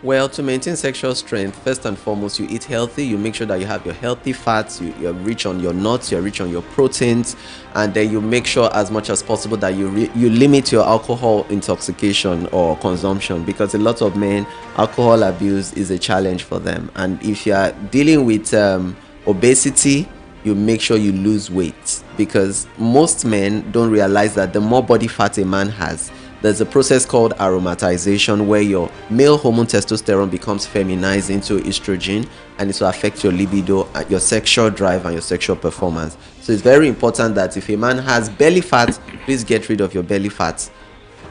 Well, to maintain sexual strength, first and foremost, you eat healthy. You make sure that you have your healthy fats, you're rich on your nuts, you're rich on your proteins, and then you make sure as much as possible that you limit your alcohol intoxication or consumption, because a lot of men, alcohol abuse is a challenge for them. And if you are dealing with obesity, you make sure you lose weight, because most men don't realize that the more body fat a man has, there's a process called aromatization where your male hormone testosterone becomes feminized into estrogen, and it will affect your libido, your sexual drive, and your sexual performance. So it's very important that if a man has belly fat, please get rid of your belly fat.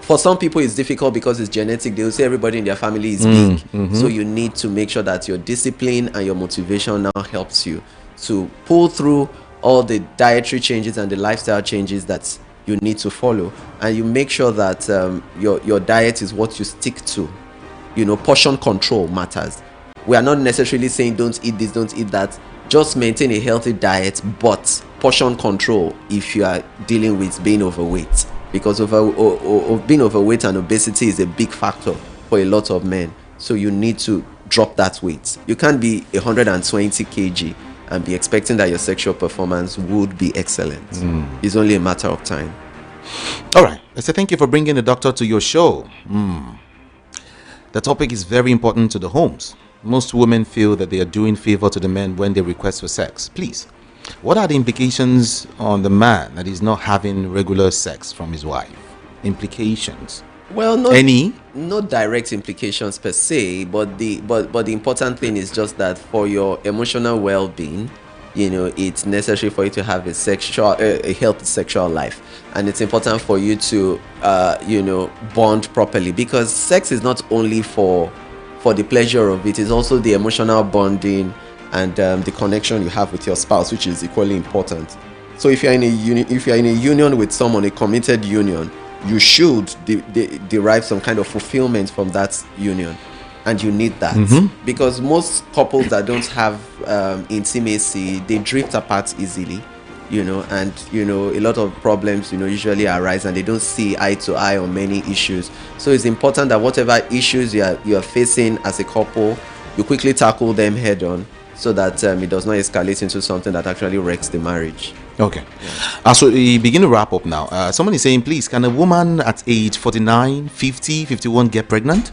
For some people, it's difficult because it's genetic. They will say everybody in their family is big. So you need to make sure that your discipline and your motivation now helps you to pull through all the dietary changes and the lifestyle changes that you need to follow, and you make sure that your diet is what you stick to. Portion control matters. We are not necessarily saying don't eat this, don't eat that. Just maintain a healthy diet, but portion control if you are dealing with being overweight, because being overweight and obesity is a big factor for a lot of men. So you need to drop that weight. You can't be 120 kg and be expecting that your sexual performance would be excellent. It's only a matter of time. All right. I say thank you for bringing the doctor to your show. The topic is very important to the homes. Most women feel that they are doing favor to the men when they request for sex. Please, what are the implications on the man that is not having regular sex from his wife? Implications? Well, no direct implications per se, but the important thing is just that for your emotional well-being, it's necessary for you to have a healthy sexual life, and it's important for you to bond properly, because sex is not only for the pleasure of it, it's also the emotional bonding and the connection you have with your spouse, which is equally important. So if you're in a union with someone, a committed union, you should derive some kind of fulfillment from that union, and you need that, because most couples that don't have intimacy, they drift apart easily, and a lot of problems usually arise, and they don't see eye to eye on many issues. So it's important that whatever issues you are facing as a couple, you quickly tackle them head on, so that it does not escalate into something that actually wrecks the marriage. Okay. So we begin to wrap up now. Someone is saying, please, can a woman at age 49, 50, 51 get pregnant?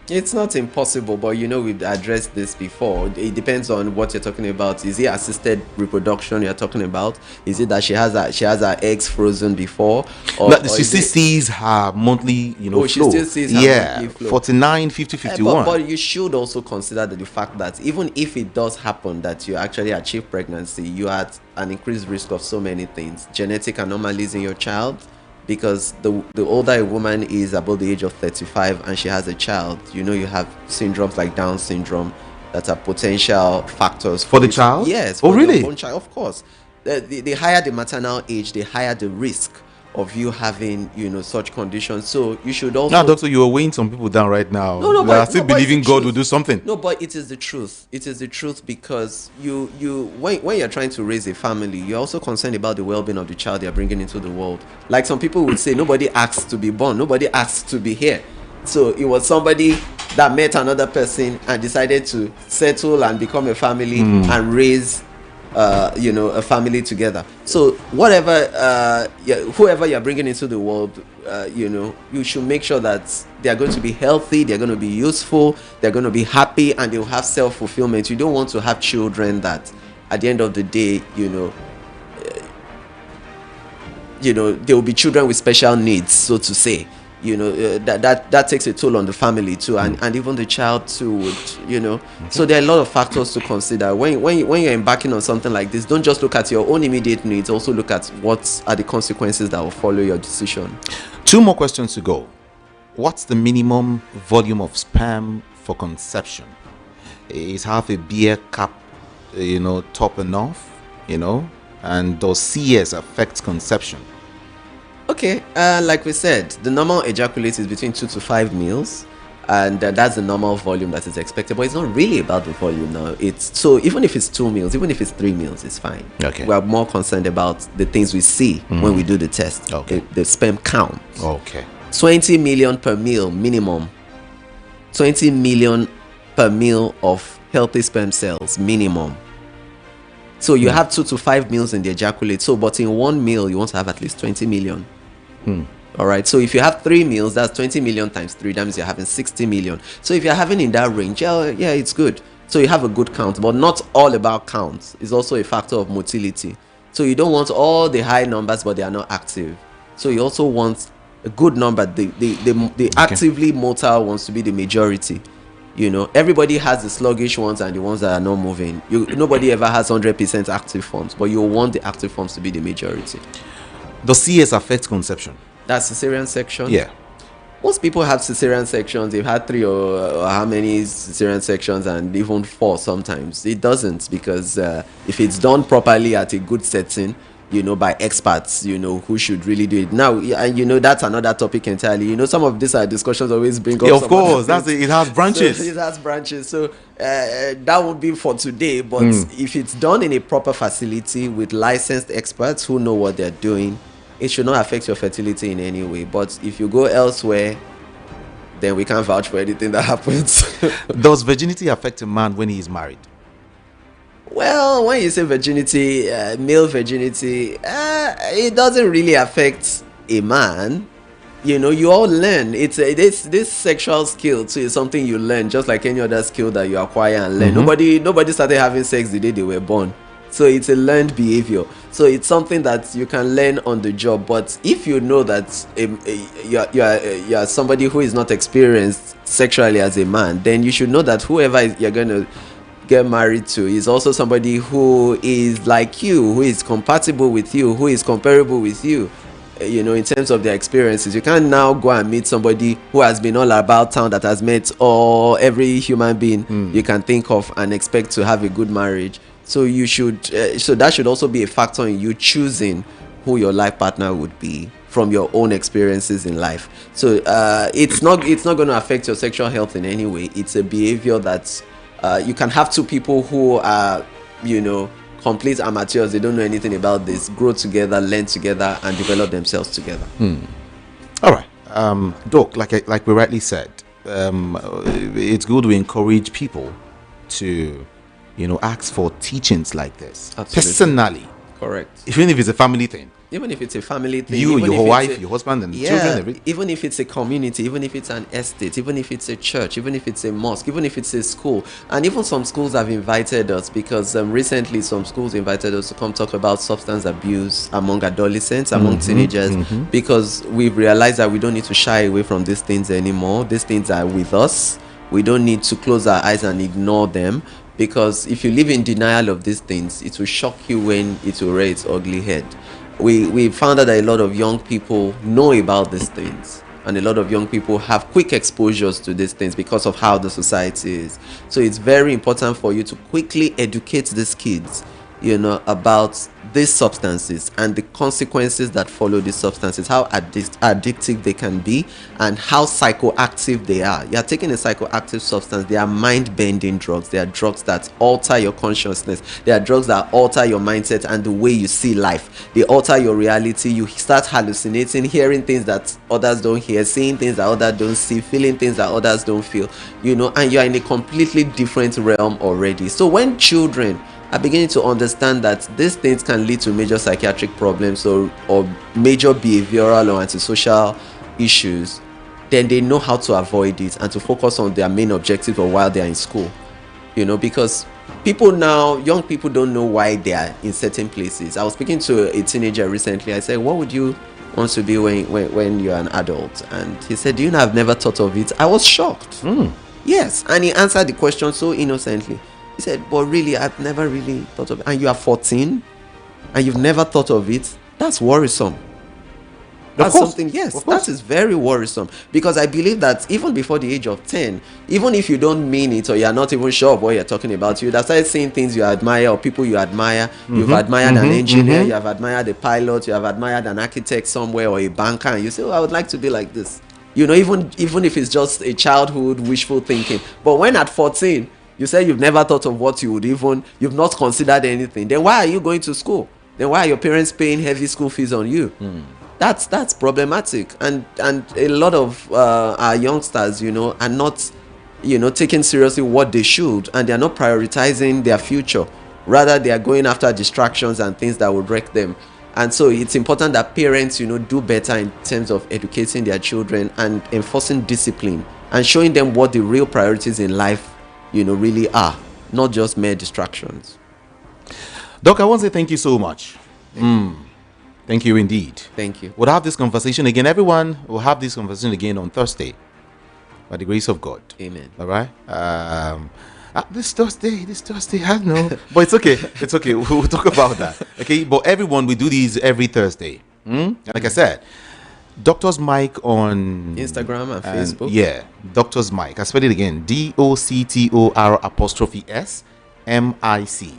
It's not impossible, but we've addressed this before. It depends on what you're talking about. Is it assisted reproduction you're talking about? Is it that she has her eggs frozen before? She still sees her monthly, flow. She still sees her monthly flow. 49, 50, 51. But you should also consider the fact that even if it does happen that you actually achieve pregnancy, you are at an increased risk of so many things. Genetic anomalies in your child, because the older a woman is above the age of 35 and she has a child, you have syndromes like Down syndrome that are potential factors for the child. Yes. Oh, really? The child, of course. The higher the maternal age, the higher the risk of you having such conditions. So you should also. Now, doctor, you are weighing some people down right now. No, they are still believing God will do something. No, but it is the truth. It is the truth, because when you're trying to raise a family, you're also concerned about the well-being of the child you're bringing into the world. Like some people would say, nobody asked to be born, nobody asked to be here. So it was somebody that met another person and decided to settle and become a family and raise a family together. So whoever you're bringing into the world, you should make sure that they are going to be healthy, they're going to be useful, they're going to be happy, and they'll have self-fulfillment. You don't want to have children that at the end of the day, there will be children with special needs, so to say. That takes a toll on the family too, and even the child too would, So there are a lot of factors to consider when you're embarking on something like this. Don't just look at your own immediate needs, also look at what are the consequences that will follow your decision. 2 more questions to go. What's the minimum volume of sperm for conception? Is half a beer cup top enough? And does CS affect conception? Okay, like we said, the normal ejaculate is between 2 to 5 mils, and that's the normal volume that is expected. But it's not really about the volume now. So even if it's 2 mils, even if it's 3 mils, it's fine. Okay. We are more concerned about the things we see when we do the test. Okay. The sperm count. Okay. 20 million per mil minimum. 20 million per mil of healthy sperm cells minimum. So you have 2 to 5 mils in the ejaculate. So, but in 1 mil, you want to have at least 20 million. All right. So if you have 3 mils, that's 20 million times 3. That means you're having 60 million. So if you're having in that range, yeah, it's good. So you have a good count, but not all about counts. It's also a factor of motility. So you don't want all the high numbers, but they are not active. So you also want a good number. The actively motile wants to be the majority. Everybody has the sluggish ones and the ones that are not moving. Nobody ever has 100% active forms, but you want the active forms to be the majority. Does CS affect conception? That's cesarean section? Yeah. Most people have cesarean sections. They've had 3 or how many cesarean sections, and even 4 sometimes. It doesn't, because if it's done properly at a good setting, by experts, who should really do it. Now, and that's another topic entirely. Some of these discussions always bring up. Yeah, of course, it has branches. So it has branches. So that would be for today. But if it's done in a proper facility with licensed experts who know what they're doing, it should not affect your fertility in any way. But if you go elsewhere, then we can't vouch for anything that happens. Does virginity affect a man when he is married? Well, when you say virginity, male virginity, it doesn't really affect a man. You all learn. This sexual skill too is something you learn, just like any other skill that you acquire and learn. Nobody started having sex the day they were born. So it's a learned behavior. So it's something that you can learn on the job. But if you know that you're somebody who is not experienced sexually as a man, then you should know that whoever you're going to get married to is also somebody who is like you, who is compatible with you, who is comparable with you, in terms of their experiences. You can't now go and meet somebody who has been all about town, that has met every human being you can think of, and expect to have a good marriage. So you should so that should also be a factor in you choosing who your life partner would be from your own experiences in life. So it's not going to affect your sexual health in any way. It's a behavior that you can have 2 people who are complete amateurs. They don't know anything about this, grow together, learn together, and develop themselves together. All right, Doc, like we rightly said, it's good to encourage people to ask for teachings like this. Absolutely. Personally. Correct. Even if it's a family thing. Even if it's a family thing. Your wife, your husband, and children. Even if it's a community, even if it's an estate, even if it's a church, even if it's a mosque, even if it's a school. And even some schools have invited us, because recently some schools invited us to come talk about substance abuse among adolescents, among teenagers, because we've realized that we don't need to shy away from these things anymore. These things are with us. We don't need to close our eyes and ignore them, because if you live in denial of these things, it will shock you when it will rear its ugly head. We found out that a lot of young people know about these things, and a lot of young people have quick exposures to these things because of how the society is. So it's very important for you to quickly educate these kids, about these substances and the consequences that follow these substances, how addictive they can be, and how psychoactive they are. You're taking a psychoactive substance. They are mind-bending drugs. They are drugs that alter your consciousness. They are drugs that alter your mindset and the way you see life. They alter your reality. You start hallucinating, hearing things that others don't hear, seeing things that others don't see, feeling things that others don't feel, and you're in a completely different realm already. So when children are beginning to understand that these things can lead to major psychiatric problems or major behavioral or antisocial issues, then they know how to avoid it and to focus on their main objective or while they are in school. Because young people don't know why they are in certain places. I was speaking to a teenager recently. I said, what would you want to be when you're an adult? And he said, I've never thought of it. I was shocked. Yes. And he answered the question so innocently. He said, but really, I've never really thought of it. And you are 14 and you've never thought of it? That's worrisome. That's something, yes, that is very worrisome. Because I believe that even before the age of 10, even if you don't mean it or you're not even sure of what you're talking about, you'd have started seeing things you admire or people you admire. You've admired an engineer, you have admired a pilot, you have admired an architect somewhere or a banker, and you say, I would like to be like this. Even if it's just a childhood wishful thinking. But when at 14, you say you've never thought of what you've not considered anything, then why are you going to school? Then why are your parents paying heavy school fees on you? That's problematic. And a lot of our youngsters, are not, taking seriously what they should, and they're not prioritizing their future. Rather, they are going after distractions and things that would wreck them. And so it's important that parents, do better in terms of educating their children and enforcing discipline and showing them what the real priorities in life really are, not just mere distractions. Doc, I want to say thank you so much. Thank you indeed. Thank you. We'll have this conversation again. Everyone will have this conversation again on Thursday, by the grace of God. Amen. All right. This Thursday, I don't know, but it's okay. It's okay. We'll talk about that. Okay. But everyone, we do these every Thursday. And like I said, Doctor's Mike on Instagram and Facebook. Yeah, Doctor's Mike. I spell it again: DOCTOR''SMIC.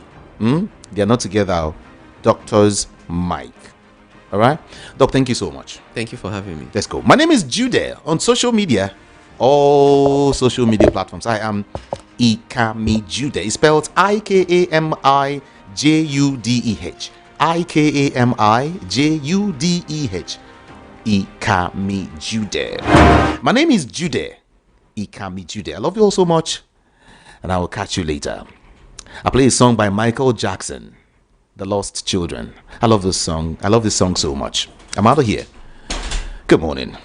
They are not together. Doctor's Mike. All right, Doc. Thank you so much. Thank you for having me. Let's go. My name is Jude on social media, all social media platforms. I am Ikami Jude. It's spelled IKAMIJUDEH. IKAMIJUDEH. Ikami Jude. My name is Jude. Ikami Jude. I love you all so much, and I will catch you later. I play a song by Michael Jackson, The Lost Children. I love this song. I love this song so much. I'm out of here. Good morning.